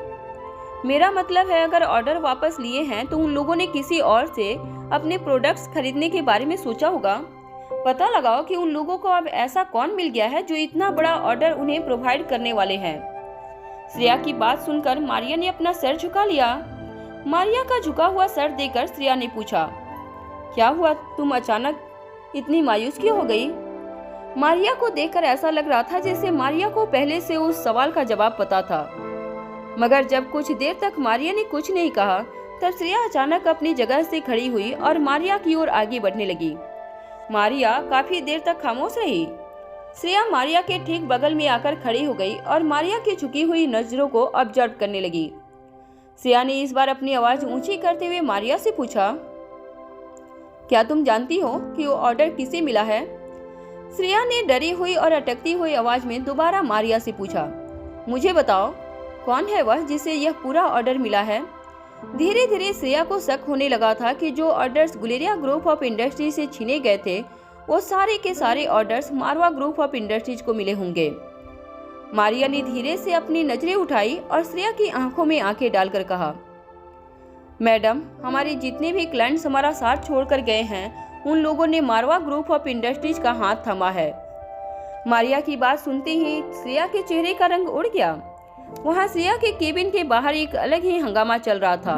मेरा मतलब है अगर ऑर्डर वापस लिए हैं तो उन लोगों ने किसी और से अपने प्रोडक्ट्स खरीदने के बारे में सोचा होगा। पता लगाओ कि उन लोगों को अब ऐसा कौन मिल गया है जो इतना बड़ा ऑर्डर उन्हें प्रोवाइड करने वाले हैं। श्रेया की बात सुनकर मारिया ने अपना सर झुका लिया। मारिया का झुका हुआ सर देखकर श्रेया ने पूछा, क्या हुआ, तुम अचानक इतनी मायूस क्यों हो गई? मारिया को देखकर ऐसा लग रहा था जैसे मारिया को पहले से उस सवाल का जवाब पता था। मगर जब कुछ देर तक मारिया ने कुछ नहीं कहा तब श्रेया अचानक अपनी जगह से खड़ी हुई और मारिया की ओर आगे बढ़ने लगी। मारिया काफी देर तक खामोश रही। श्रेया मारिया के ठीक बगल में आकर खड़ी हो गई और मारिया की झुकी हुई नजरों को ऑब्जर्व करने लगी। श्रेया ने इस बार अपनी आवाज ऊंची करते हुए मारिया से पूछा, क्या तुम जानती हो कि वो ऑर्डर किसे मिला है? श्रेया ने डरी हुई और अटकती हुई आवाज में दोबारा मारिया से पूछा, मुझे बताओ, कौन है वह जिसे यह पूरा ऑर्डर मिला है? धीरे धीरे श्रेया को शक होने लगा था कि जो orders Guleria group of industries से छीने गए थे वो सारे के सारे orders Marwa group of industries को मिले होंगे। मारिया ने धीरे से अपनी नजरें उठाई और श्रेया की आंखों में आंखें डालकर कहा, मैडम, हमारे जितने भी क्लाइंट्स हमारा साथ छोड़कर गए हैं उन लोगों ने मारवा ग्रुप ऑफ इंडस्ट्रीज का हाथ थामा है। मारिया की बात सुनते ही श्रेया के चेहरे का रंग उड़ गया। वहां श्रेया के केबिन के बाहर एक अलग ही हंगामा चल रहा था।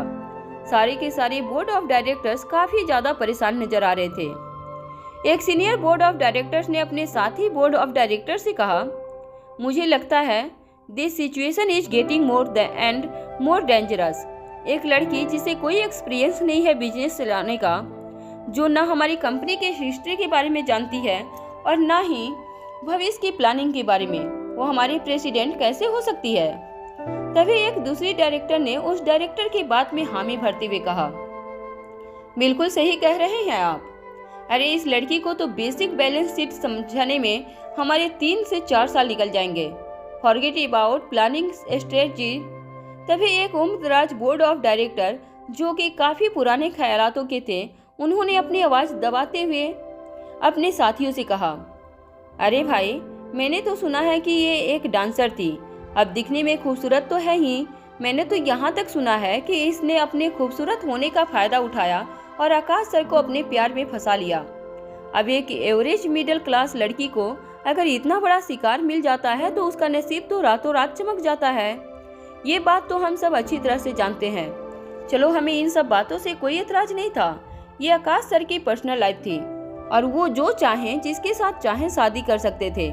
सारे के सारे बोर्ड ऑफ डायरेक्टर्स काफी ज्यादा परेशान नजर आ रहे थे। एक सीनियर बोर्ड ऑफ डायरेक्टर्स ने अपने साथी बोर्ड ऑफ डायरेक्टर्स से कहा, मुझे लगता है this situation is getting more and more dangerous. एक लड़की जिसे कोई एक्सपीरियंस नहीं है बिजनेस चलाने का, जो न हमारी कंपनी के हिस्ट्री के बारे में जानती है और न ही भविष्य की प्लानिंग के बारे में, वो हमारी प्रेसिडेंट कैसे हो सकती है। तभी एक दूसरी डायरेक्टर ने उस डायरेक्टर की बात में हामी भरते हुए कहा, बिल्कुल सही कह रहे हैं आप। अरे इस लड़की को तो बेसिक बैलेंस शीट समझाने में हमारे 3 से 4 साल निकल जाएंगे। Forget about planning strategy. तभी एक उम्रदराज बोर्ड ऑफ डायरेक्टर जो कि काफी पुराने ख्यालातों के थे, उन्होंने अपनी आवाज दबाते हुए अपने साथियों से कहा, अरे भाई, मैंने तो सुना है कि ये एक डांसर थी। अब दिखने में खूबसूरत तो है ही, मैंने तो यहाँ तक सुना है कि इसने अपने खूबसूरत होने का फायदा उठाया और आकाश सर को अपने प्यार में फंसा लिया। अब एक एवरेज मिडिल क्लास लड़की को अगर इतना बड़ा शिकार मिल जाता है तो उसका नसीब तो रातों रात चमक जाता है। ये बात तो हम सब अच्छी तरह से जानते हैं। चलो, हमें इन सब बातों से कोई एतराज नहीं था। ये आकाश सर की पर्सनल लाइफ थी और वो जो चाहें जिसके साथ चाहें शादी कर सकते थे।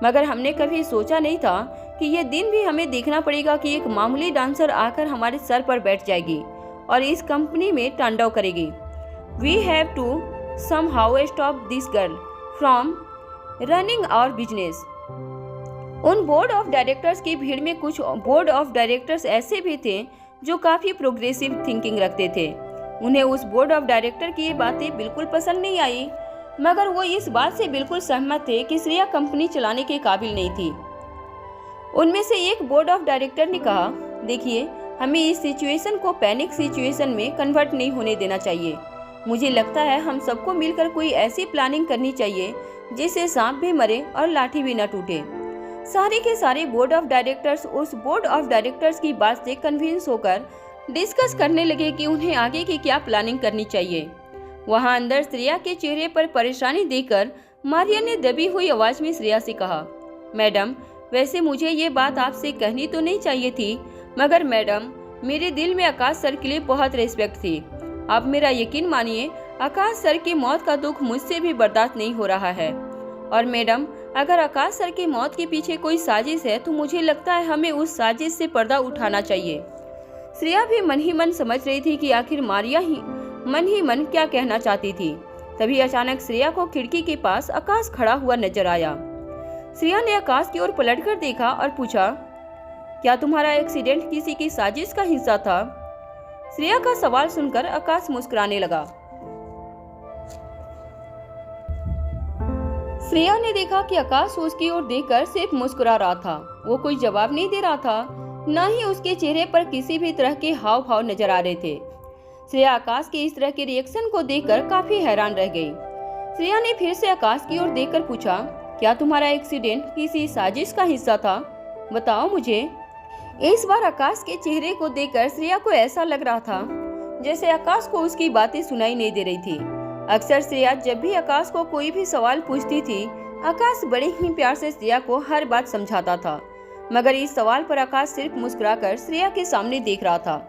मगर हमने कभी सोचा नहीं था कि ये दिन भी हमें देखना पड़ेगा कि एक मामूली डांसर आकर हमारे सर पर बैठ जाएगी और इस कंपनी में तांडव करेगी। We have to somehow stop this girl from running our business. उन बोर्ड ऑफ डायरेक्टर्स की भीड़ में कुछ बोर्ड ऑफ डायरेक्टर्स ऐसे भी थे जो काफी प्रोग्रेसिव थिंकिंग रखते थे। उन्हें उस बोर्ड ऑफ डायरेक्टर की ये बातें बिल्कुल पसंद नहीं आई, मगर वो इस बात से बिल्कुल सहमत थे कि श्रेया कंपनी चलाने के काबिल नहीं थी। उनमें से एक बोर्ड ऑफ डायरेक्टर ने कहा, देखिए, हमें इस सिचुएशन को पैनिक सिचुएशन में कन्वर्ट नहीं होने देना चाहिए। मुझे लगता है हम सबको मिलकर कोई ऐसी प्लानिंग करनी चाहिए जिससे सांप भी मरे और लाठी भी न टूटे। सारे के सारे बोर्ड ऑफ डायरेक्टर्स उस बोर्ड ऑफ डायरेक्टर्स की बात से कन्विंस होकर डिस्कस करने लगे कि उन्हें आगे की क्या प्लानिंग करनी चाहिए। वहां अंदर श्रेया के चेहरे पर परेशानी देखकर मारिया ने दबी हुई आवाज में श्रेया से कहा, मैडम, वैसे मुझे ये बात आपसे कहनी तो नहीं चाहिए थी, मगर मैडम, मेरे दिल में आकाश सर के लिए बहुत रिस्पेक्ट थी। आप मेरा यकीन मानिए, आकाश सर की मौत का दुख मुझसे भी बर्दाश्त नहीं हो रहा है। और मैडम, अगर आकाश सर की मौत के पीछे कोई साजिश है तो मुझे लगता है हमें उस साजिश से पर्दा उठाना चाहिए। श्रेया भी मन ही मन समझ रही थी कि आखिर मारिया ही मन क्या कहना चाहती थी। तभी अचानक श्रेया को खिड़की के पास आकाश खड़ा हुआ नजर आया। श्रेया ने आकाश की ओर पलटकर देखा और पूछा, क्या तुम्हारा एक्सीडेंट किसी की साजिश का हिस्सा था? श्रेया का सवाल सुनकर आकाश मुस्कुराने लगा। श्रेया ने देखा कि आकाश उसकी ओर देखकर सिर्फ मुस्कुरा रहा था। वो कोई जवाब नहीं दे रहा था, न ही उसके चेहरे पर किसी भी तरह के हाव भाव नजर आ रहे थे। श्रेया आकाश के इस तरह के रिएक्शन को देखकर काफी हैरान रह गई। श्रेया ने फिर से आकाश की ओर देखकर पूछा, क्या तुम्हारा एक्सीडेंट किसी साजिश का हिस्सा था? बताओ मुझे। इस बार आकाश के चेहरे को देखकर श्रेया को ऐसा लग रहा था जैसे आकाश को उसकी बातें सुनाई नहीं दे रही थी। अक्सर श्रेया जब भी आकाश को कोई भी सवाल पूछती थी, आकाश बड़े ही प्यार से श्रेया को हर बात समझाता था, मगर इस सवाल पर आकाश सिर्फ मुस्कुराकर श्रेया के सामने देख रहा था।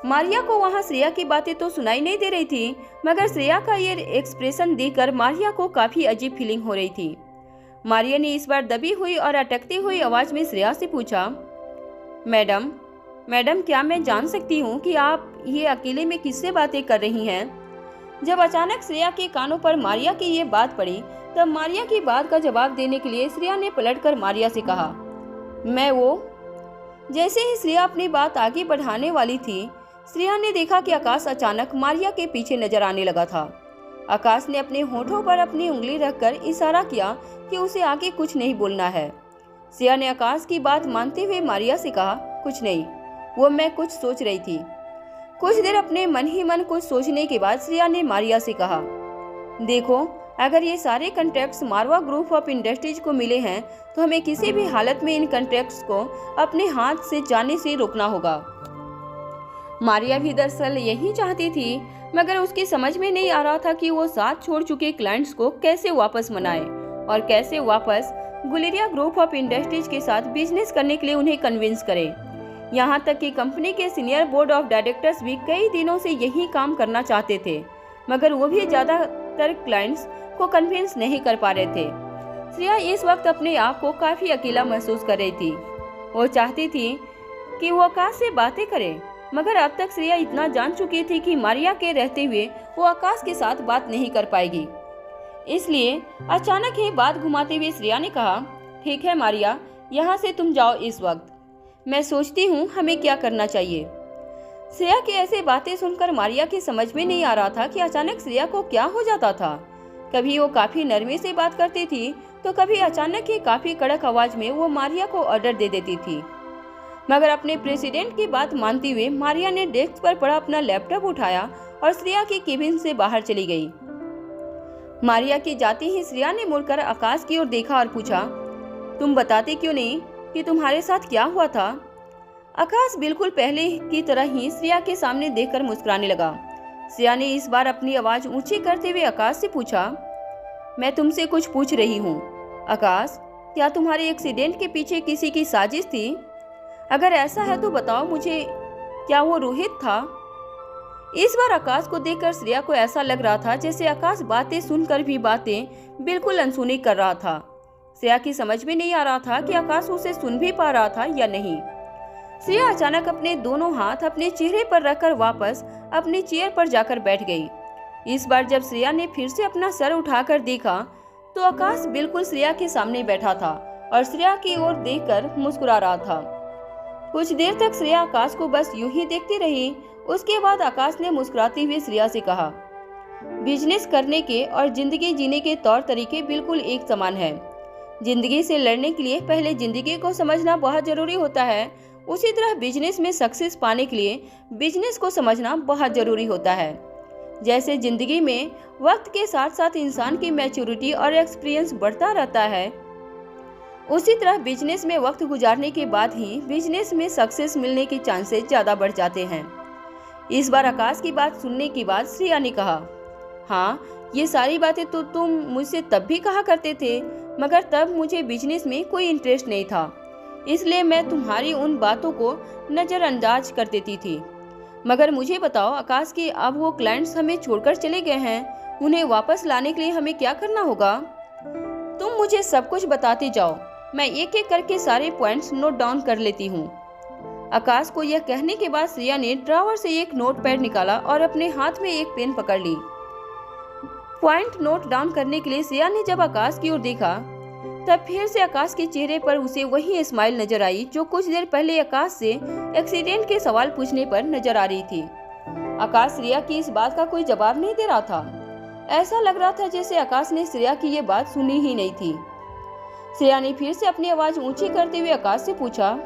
मारिया को वहां श्रेया की बातें तो सुनाई नहीं दे रही थी, मगर श्रेया का ये एक्सप्रेशन देखकर मारिया को काफी अजीब फीलिंग हो रही थी। मारिया ने इस बार दबी हुई और अटकती हुई आवाज में श्रेया से पूछा, मैडम, क्या मैं जान सकती हूँ कि आप ये अकेले में किससे बातें कर रही हैं? जब अचानक श्रेया के कानों पर मारिया की ये बात पड़ी, तब मारिया की बात का जवाब देने के लिए श्रेया ने पलटकर मारिया से कहा, मैं वो। जैसे ही श्रेया अपनी बात आगे बढ़ाने वाली थी, श्रेया ने देखा कि आकाश अचानक मारिया के पीछे नजर आने लगा था। आकाश ने अपने होठों पर अपनी उंगली रखकर इशारा किया कि उसे आगे कुछ नहीं बोलना है। श्रेया ने आकाश की बात मानते हुए मारिया से कहा, कुछ नहीं, वो मैं कुछ सोच रही थी। कुछ देर अपने मन ही मन कुछ सोचने के बाद श्रेया ने मारिया से कहा, देखो, अगर ये सारे contracts Marwa group of industries को मिले हैं तो हमें किसी भी हालत में इन कॉन्ट्रैक्ट्स को अपने हाथ से जाने से रोकना होगा। मारिया भी दरअसल यही चाहती थी, मगर उसकी समझ में नहीं आ रहा था कि वो साथ छोड़ चुके क्लाइंट्स को कैसे वापस मनाए और कैसे वापस गुलेरिया ग्रुप ऑफ इंडस्ट्रीज के साथ बिजनेस करने के लिए उन्हें कन्विंस करें। यहाँ तक कि कंपनी के सीनियर बोर्ड ऑफ डायरेक्टर्स भी कई दिनों से यही काम करना चाहते थे, मगर वो भी ज़्यादातर क्लाइंट्स को कन्विंस नहीं कर पा रहे थे। श्रेया इस वक्त अपने आप को काफ़ी अकेला महसूस कर रही थी। वो चाहती थी कि वो आकाश से बातें करे, मगर अब तक श्रेया इतना जान चुकी थी कि मारिया के रहते हुए वो आकाश के साथ बात नहीं कर पाएगी। इसलिए अचानक ही बात घुमाते हुए श्रेया ने कहा, ठीक है मारिया, यहाँ से तुम जाओ इस वक्त, मैं सोचती हूँ हमें क्या करना चाहिए। श्रेया की ऐसी बातें सुनकर मारिया की समझ में नहीं आ रहा था कि अचानक श्रेया को क्या हो जाता था। कभी वो काफी नरमी से बात करती थी तो कभी अचानक ही काफी कड़क आवाज में वो मारिया को ऑर्डर दे देती थी। मगर अपने प्रेसिडेंट की बात मानते हुए मारिया ने डेस्क पर पड़ा अपना लैपटॉप उठाया और श्रेया की केबिन से बाहर चली गई। मारिया की जाते ही श्रेया ने मुड़कर आकाश की ओर देखा और पूछा, तुम बताते क्यों नहीं कि तुम्हारे साथ क्या हुआ था? आकाश बिल्कुल पहले की तरह ही श्रेया के सामने देखकर मुस्कुराने लगा। श्रेया ने इस बार अपनी आवाज ऊंची करते हुए आकाश से पूछा, मैं तुमसे कुछ पूछ रही हूँ आकाश, क्या तुम्हारे एक्सीडेंट के पीछे किसी की साजिश थी? अगर ऐसा है तो बताओ मुझे, क्या वो रोहित था? इस बार आकाश को देखकर श्रेया को ऐसा लग रहा था जैसे आकाश बातें सुनकर भी बातें बिल्कुल अनसुनी कर रहा था। श्रेया की समझ में नहीं आ रहा था कि आकाश उसे सुन भी पा रहा था या नहीं। श्रेया अचानक अपने दोनों हाथ अपने चेहरे पर रखकर वापस अपनी चेयर पर जाकर बैठ गई। इस बार जब श्रेया ने फिर से अपना सर उठाकर देखा तो आकाश बिल्कुल श्रेया के सामने बैठा था और श्रेया की ओर देखकर मुस्कुरा रहा था। कुछ देर तक श्रेया आकाश को बस यूं ही देखती रही। उसके बाद आकाश ने मुस्कुराते हुए श्रेया से कहा, बिजनेस करने के और जिंदगी जीने के तौर तरीके बिल्कुल एक समान है। जिंदगी से लड़ने के लिए पहले जिंदगी को समझना बहुत जरूरी होता है, उसी तरह बिजनेस में सक्सेस पाने के लिए बिजनेस को समझना बहुत जरूरी होता है। जैसे जिंदगी में वक्त के साथ साथ इंसान की मैच्योरिटी और एक्सपीरियंस बढ़ता रहता है, उसी तरह बिजनेस में वक्त गुजारने के बाद ही बिजनेस में सक्सेस मिलने के चांसेस ज्यादा बढ़ जाते हैं। इस बार आकाश की बात सुनने के बाद श्रेया ने कहा, हाँ, ये सारी बातें तो तुम मुझसे तब भी कहा करते थे, मगर तब मुझे बिजनेस में कोई इंटरेस्ट नहीं था, इसलिए मैं तुम्हारी उन बातों को नज़रअंदाज कर देती थी। मगर मुझे बताओ आकाश कि अब वो क्लाइंट्स हमें छोड़कर चले गए हैं, उन्हें वापस लाने के लिए हमें क्या करना होगा? तुम मुझे सब कुछ बताते जाओ, मैं एक एक करके सारे पॉइंट्स नोट डाउन कर लेती हूँ। आकाश को यह कहने के बाद श्रेया ने ड्रॉवर से एक नोटपैड निकाला और अपने हाथ में एक पेन पकड़ ली। पॉइंट नोट डाउन करने के लिए श्रेया ने जब आकाश की ओर देखा तब फिर से आकाश के चेहरे पर उसे वही स्माइल नजर आई जो कुछ देर पहले आकाश से एक्सीडेंट के सवाल पूछने पर नजर आ रही थी। आकाश श्रेया की इस बात का कोई जवाब नहीं दे रहा था। ऐसा लग रहा था जैसे आकाश ने श्रेया की ये बात सुनी ही नहीं थी। श्रेया ने फिर से अपनी आवाज ऊंची करते हुए आकाश से पूछा,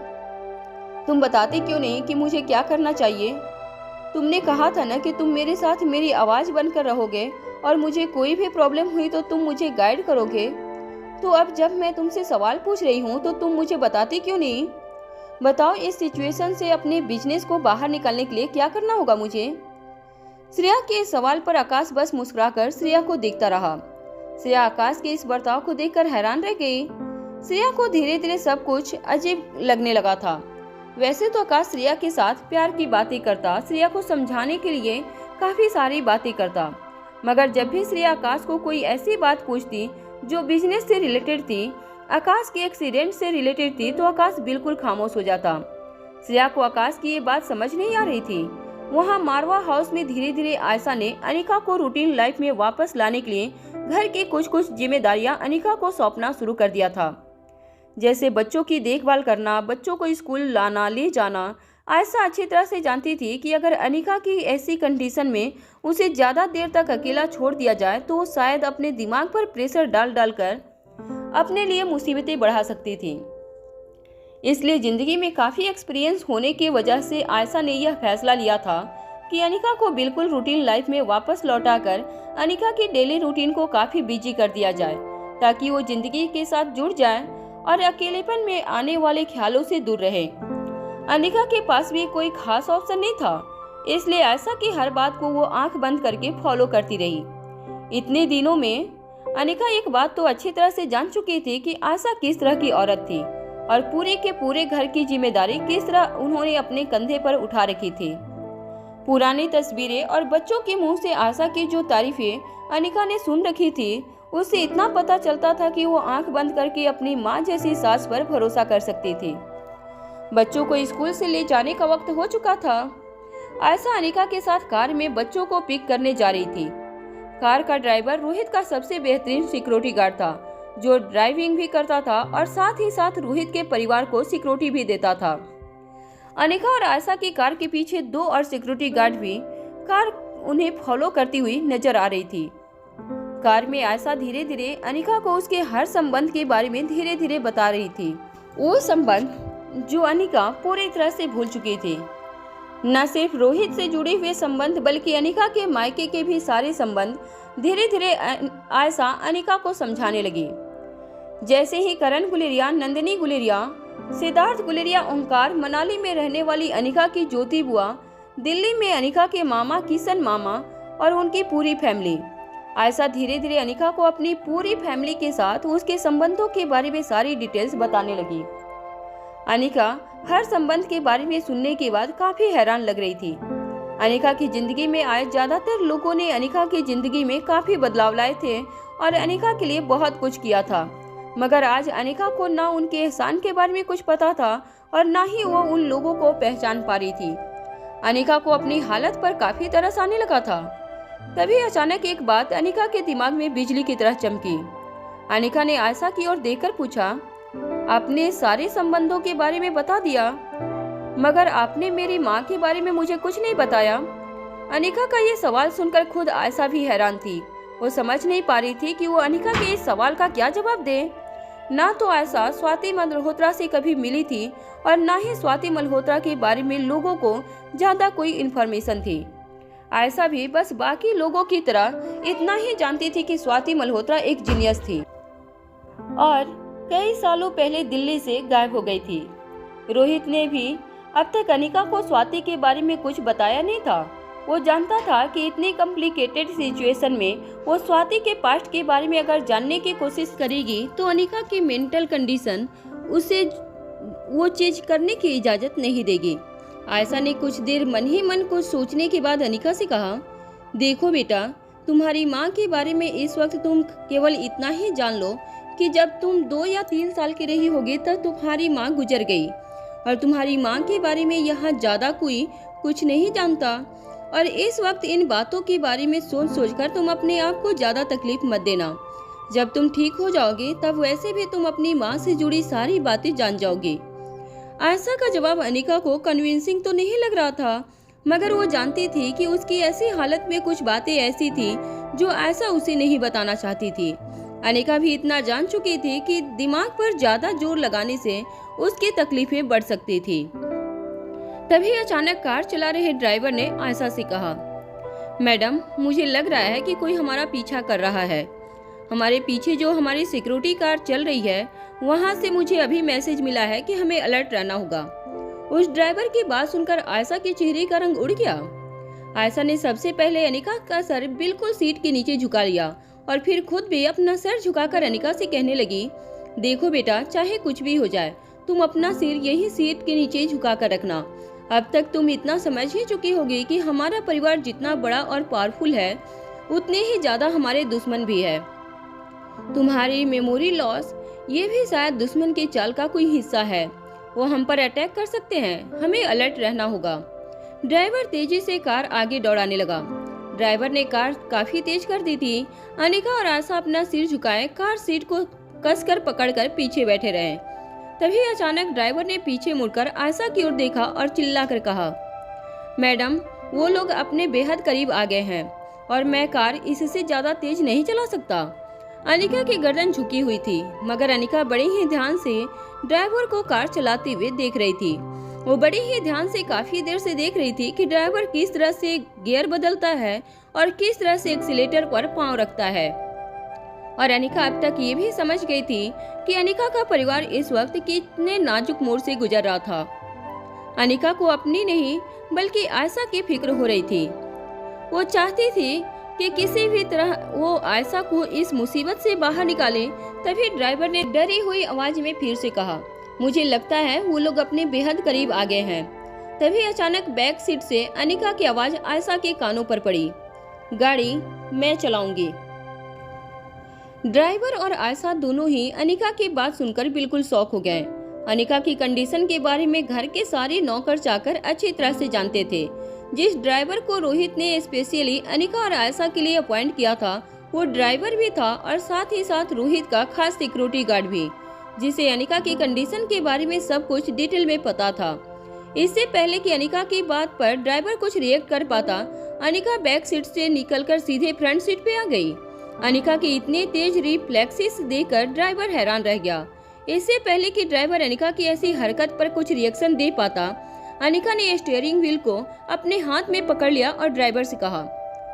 तुम बताते क्यों नहीं कि मुझे क्या करना चाहिए? तुमने कहा था ना कि तुम मेरे साथ मेरी आवाज बनकर रहोगे और मुझे कोई भी प्रॉब्लम हुई तो तुम मुझे गाइड करोगे। तो अब जब मैं तुमसे सवाल पूछ रही हूँ तो तुम मुझे बताती क्यों नहीं? बताओ इस सिचुएशन से अपने बिजनेस को बाहर निकालने के लिए क्या करना होगा मुझे? श्रेया के इस सवाल पर आकाश बस मुस्कुराकर श्रेया को देखता रहा। श्रेया आकाश के इस बर्ताव को देखकर हैरान रह गई। श्रेया को धीरे धीरे सब कुछ अजीब लगने लगा था। वैसे तो आकाश श्रेया के साथ प्यार की बातें करता, श्रेया को समझाने के लिए काफी सारी बातें करता, मगर जब भी श्रेया आकाश को कोई ऐसी बात पूछती जो बिजनेस से रिलेटेड थी, आकाश के एक्सीडेंट से रिलेटेड थी, तो आकाश बिल्कुल खामोश हो जाता। श्रेया को आकाश की ये बात समझ नहीं आ रही थी। वहाँ मारवा हाउस में धीरे धीरे आयशा ने अनिका को रूटीन लाइफ में वापस लाने के लिए घर की कुछ जिम्मेदारियां अनिका को सौंपना शुरू कर दिया था, जैसे बच्चों की देखभाल करना, बच्चों को स्कूल लाना ले जाना। आयशा अच्छी तरह से जानती थी कि अगर अनिका की ऐसी कंडीशन में उसे ज़्यादा देर तक अकेला छोड़ दिया जाए तो वो शायद अपने दिमाग पर प्रेशर डाल कर अपने लिए मुसीबतें बढ़ा सकती थी। इसलिए ज़िंदगी में काफ़ी एक्सपीरियंस होने की वजह से आयशा ने यह फैसला लिया था कि अनिका को बिल्कुल रूटीन लाइफ में वापस लौटाकर अनिका की डेली रूटीन को काफ़ी बिजी कर दिया जाए, ताकि वो ज़िंदगी के साथ जुड़ जाए और अकेलेपन में आने वाले ख्यालों से दूर रहे। अनिका के पास भी कोई खास ऑप्शन नहीं था, इसलिए आयशा की हर बात को वो आंख बंद करके फॉलो करती रही। इतने दिनों में अनिका एक बात तो अच्छी तरह से जान चुकी थी कि आशा किस तरह की औरत थी और पूरे के पूरे घर की जिम्मेदारी किस तरह उन्होंने अपने कंधे पर उठा रखी थी। पुरानी तस्वीरें और बच्चों के मुंह से आशा की जो तारीफें अनिका ने सुन रखी थी, उससे इतना पता चलता था कि वो आंख बंद करके अपनी माँ जैसी सास पर भरोसा कर सकती थी। बच्चों को स्कूल से ले जाने का वक्त हो चुका था। आयशा अनिका के साथ कार में बच्चों को पिक करने जा रही थी। कार का ड्राइवर रोहित का सबसे बेहतरीन सिक्योरिटी गार्ड था, जो ड्राइविंग भी करता था और साथ ही साथ रोहित के परिवार को सिक्योरिटी भी देता था। अनिका और आयशा की कार के पीछे 2 और सिक्योरिटी गार्ड भी कार उन्हें फॉलो करती हुई नजर आ रही थी। कार में आयशा धीरे धीरे अनिका को उसके हर संबंध के बारे में धीरे धीरे बता रही थी, वो संबंध जो अनिका पूरी तरह से भूल चुकी थी। न सिर्फ रोहित से जुड़े हुए संबंध बल्कि अनिका के मायके के भी सारे संबंध धीरे धीरे आयशा अनिका को समझाने लगी। जैसे ही करण गुलेरिया, नंदिनी गुलेरिया, सिद्धार्थ गुलेरिया, ओंकार, मनाली में रहने वाली अनिका की ज्योति बुआ, दिल्ली में अनिका के मामा किशन मामा और उनकी पूरी फैमिली, आयशा धीरे धीरे अनिका को अपनी पूरी फैमिली के साथ उसके संबंधों के बारे में सारी डिटेल्स बताने लगी। अनिका हर संबंध के बारे में सुनने के बाद काफी हैरान लग रही थी। अनिका की जिंदगी में आए ज्यादातर लोगों ने अनिका की जिंदगी में काफी बदलाव लाए थे और अनिका के लिए बहुत कुछ किया था, मगर आज अनिका को ना उनके एहसान के बारे में कुछ पता था और ना ही वो उन लोगों को पहचान पा रही थी। अनिका को अपनी हालत पर काफी तरस आने लगा था। तभी अचानक एक बात अनिका के दिमाग में बिजली की तरह चमकी। अनिका ने आयशा की ओर देखकर पूछा, आपने सारे संबंधों के बारे में बता दिया, मगर आपने मेरी माँ के बारे में मुझे कुछ नहीं बताया। अनिका का ये सवाल सुनकर खुद आयशा भी हैरान थी। वो समझ नहीं पा रही थी कि वो अनिका के इस सवाल का क्या जवाब दे। ना तो आयशा स्वाति मल्होत्रा से कभी मिली थी और ना ही स्वाति मल्होत्रा के बारे में लोगों को ज्यादा कोई इन्फॉर्मेशन थी। आयशा भी बस बाकी लोगों की तरह इतना ही जानती थी कि स्वाति मल्होत्रा एक जीनियस थी और कई सालों पहले दिल्ली से गायब हो गई थी। रोहित ने भी अब तक अनिका को स्वाति के बारे में कुछ बताया नहीं था। वो जानता था कि इतनी कॉम्प्लिकेटेड सिचुएशन में वो स्वाति के पास्ट के बारे में अगर जानने की कोशिश करेगी तो अनिका की मेंटल कंडीशन उसे वो चीज करने की इजाजत नहीं देगी। आयशा ने कुछ देर मन ही मन कुछ सोचने के बाद अनिका से कहा, देखो बेटा, तुम्हारी माँ के बारे में इस वक्त तुम केवल इतना ही जान लो कि जब तुम 2 या 3 साल की रही होगी तब तुम्हारी माँ गुजर गई और तुम्हारी माँ के बारे में यहाँ ज्यादा कोई कुछ नहीं जानता। और इस वक्त इन बातों के बारे में सोच कर तुम अपने आप को ज्यादा तकलीफ मत देना। जब तुम ठीक हो जाओगे तब वैसे भी तुम अपनी माँ से जुड़ी सारी बातें जान जाओगे। आयशा का जवाब अनिका को कन्विंसिंग तो नहीं लग रहा था, मगर वो जानती थी कि उसकी ऐसी हालत में कुछ बातें ऐसी थी जो आयशा उसे नहीं बताना चाहती थी। अनिका भी इतना जान चुकी थी कि दिमाग पर ज्यादा जोर लगाने से उसकी तकलीफें बढ़ सकती थी। तभी अचानक कार चला रहे ड्राइवर ने आयशा से कहा, मैडम, मुझे लग रहा है कि कोई हमारा पीछा कर रहा है। हमारे पीछे जो हमारी सिक्योरिटी कार चल रही है वहां से मुझे अभी मैसेज मिला है कि हमें अलर्ट रहना होगा। उस ड्राइवर की बात सुनकर आयशा के चेहरे का रंग उड़ गया। आयशा ने सबसे पहले अनिका का सर बिल्कुल सीट के नीचे झुका लिया और फिर खुद भी अपना सर झुकाकर अनिका से कहने लगी, देखो बेटा, चाहे कुछ भी हो जाए तुम अपना सिर यही सीट के नीचे झुका कर रखना। अब तक तुम इतना समझ ही चुकी होगी कि हमारा परिवार जितना बड़ा और पावरफुल है उतने ही ज्यादा हमारे दुश्मन भी है। तुम्हारी मेमोरी लॉस ये भी शायद दुश्मन के चाल का कोई हिस्सा है। वो हम पर अटैक कर सकते हैं, हमें अलर्ट रहना होगा। ड्राइवर तेजी से कार आगे दौड़ाने लगा। ड्राइवर ने कार काफी तेज कर दी थी। अनिका और आयशा अपना सिर झुकाए कार सीट को कसकर पकड़कर पीछे बैठे रहे। तभी अचानक ड्राइवर ने पीछे मुड़कर आयशा की ओर देखा और चिल्लाकर कहा, मैडम, वो लोग अपने बेहद करीब आ गए हैं और मैं कार इससे ज्यादा तेज नहीं चला सकता। अनिका की गर्दन झुकी हुई थी, मगर अनिका बड़े ही ध्यान से ड्राइवर को कार चलाते हुए देख रही थी। वो बड़े ही ध्यान से काफी देर से देख रही थी कि ड्राइवर किस तरह से गियर बदलता है और किस तरह से एक्सीलेटर पर पांव रखता है। और अनिका अब तक ये भी समझ गई थी कि अनिका का परिवार इस वक्त कितने नाजुक मोड़ से गुजर रहा था। अनिका को अपनी नहीं बल्कि आयशा की फिक्र हो रही थी। वो चाहती थी कि किसी भी तरह वो आयशा को इस मुसीबत से बाहर निकाले। तभी ड्राइवर ने डरी हुई आवाज में फिर से कहा, मुझे लगता है वो लोग अपने बेहद करीब आ गए हैं। तभी अचानक बैक सीट से अनिका की आवाज आयशा के कानों पर पड़ी, गाड़ी मैं चलाऊंगी। ड्राइवर और आयशा दोनों ही अनिका की बात सुनकर बिल्कुल शॉक हो गए। अनिका की कंडीशन के बारे में घर के सारे नौकर चाकर अच्छी तरह से जानते थे। जिस ड्राइवर को रोहित ने स्पेशली अनिका और आयशा के लिए अपॉइंट किया था वो ड्राइवर भी था और साथ ही साथ रोहित का खास सिक्योरिटी गार्ड भी, जिसे अनिका की कंडीशन के बारे में सब कुछ डिटेल में पता था। इससे पहले कि अनिका की बात पर ड्राइवर कुछ रिएक्ट कर पाता, अनिका बैक सीट से निकलकर सीधे फ्रंट सीट पे आ गई। अनिका की इतने तेज रिफ्लेक्सेस देखकर ड्राइवर हैरान रह गया। इससे पहले कि ड्राइवर अनिका की ऐसी हरकत पर कुछ रिएक्शन दे पाता, अनिका ने स्टीयरिंग व्हील को अपने हाथ में पकड़ लिया और ड्राइवर से कहा,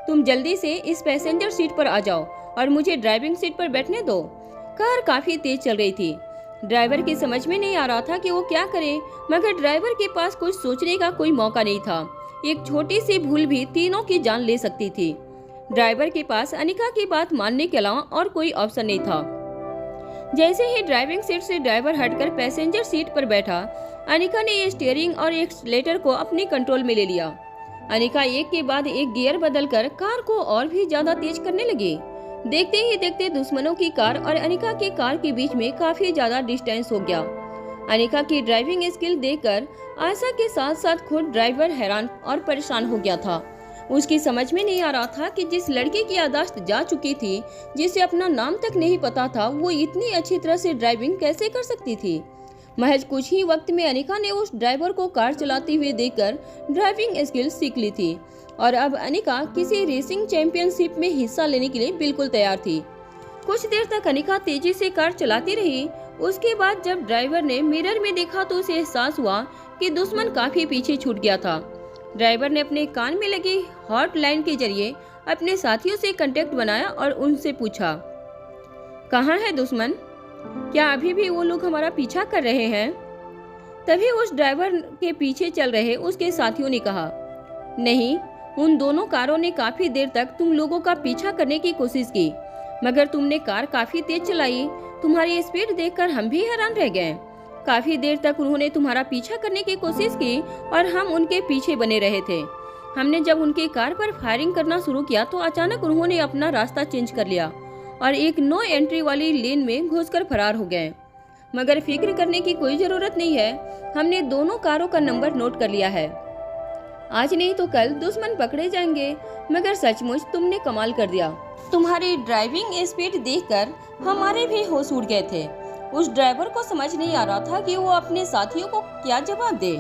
तुम जल्दी से इस पैसेंजर सीट पर आ जाओ और मुझे ड्राइविंग सीट पर बैठने दो। कार काफी तेज चल रही थी। ड्राइवर की समझ में नहीं आ रहा था कि वो क्या करे, मगर ड्राइवर के पास कुछ सोचने का कोई मौका नहीं था। एक छोटी सी भूल भी तीनों की जान ले सकती थी। ड्राइवर के पास अनिका की बात मानने के अलावा और कोई ऑप्शन नहीं था। जैसे ही ड्राइविंग सीट से ड्राइवर हटकर पैसेंजर सीट पर बैठा, अनिका ने स्टीयरिंग और एक्सीलरेटर को अपने कंट्रोल में ले लिया। अनिका एक के बाद एक गियर बदलकर कार को और भी ज्यादा तेज करने लगी। देखते ही देखते दुश्मनों की कार और अनिका की कार के बीच में काफी ज्यादा डिस्टेंस हो गया। अनिका की ड्राइविंग स्किल देखकर आयशा के साथ साथ खुद ड्राइवर हैरान और परेशान हो गया था। उसकी समझ में नहीं आ रहा था कि जिस लड़की की याददाश्त जा चुकी थी, जिसे अपना नाम तक नहीं पता था, वो इतनी अच्छी तरह से ड्राइविंग कैसे कर सकती थी। महज कुछ ही वक्त में अनिका ने उस ड्राइवर को कार चलाते हुए देखकर ड्राइविंग स्किल सीख ली थी और अब अनिका किसी रेसिंग चैंपियनशिप में हिस्सा लेने के लिए बिल्कुल तैयार थी। कुछ देर तक अनिका तेजी से कार चलाती रही। उसके बाद जब ड्राइवर ने मिरर में देखा तो उसे एहसास हुआ कि दुश्मन काफी पीछे छूट गया था। ड्राइवर ने अपने कान में लगी हॉटलाइन के जरिए अपने साथियों से कांटेक्ट बनाया और उनसे पूछा, कहाँ है दुश्मन? क्या अभी भी वो लोग हमारा पीछा कर रहे हैं? तभी उस ड्राइवर के पीछे चल रहे उसके साथियों ने कहा, नहीं, उन दोनों कारों ने काफी देर तक तुम लोगों का पीछा करने की कोशिश की, मगर तुमने कार काफी तेज चलाई। तुम्हारी स्पीड देखकर हम भी हैरान रह गए। काफी देर तक उन्होंने तुम्हारा पीछा करने की कोशिश की और हम उनके पीछे बने रहे थे। हमने जब उनकी कार पर फायरिंग करना शुरू किया तो अचानक उन्होंने अपना रास्ता चेंज कर लिया और एक नो एंट्री वाली लेन में घुसकर फरार हो गए। मगर फिक्र करने की कोई जरूरत नहीं है, हमने दोनों कारों का नंबर नोट कर लिया है। आज नहीं तो कल दुश्मन पकड़े जाएंगे। मगर सचमुच तुमने कमाल कर दिया। तुम्हारी ड्राइविंग स्पीड देखकर हमारे भी होश उड़ गए थे। उस ड्राइवर को समझ नहीं आ रहा था कि वो अपने साथियों को क्या जवाब दे।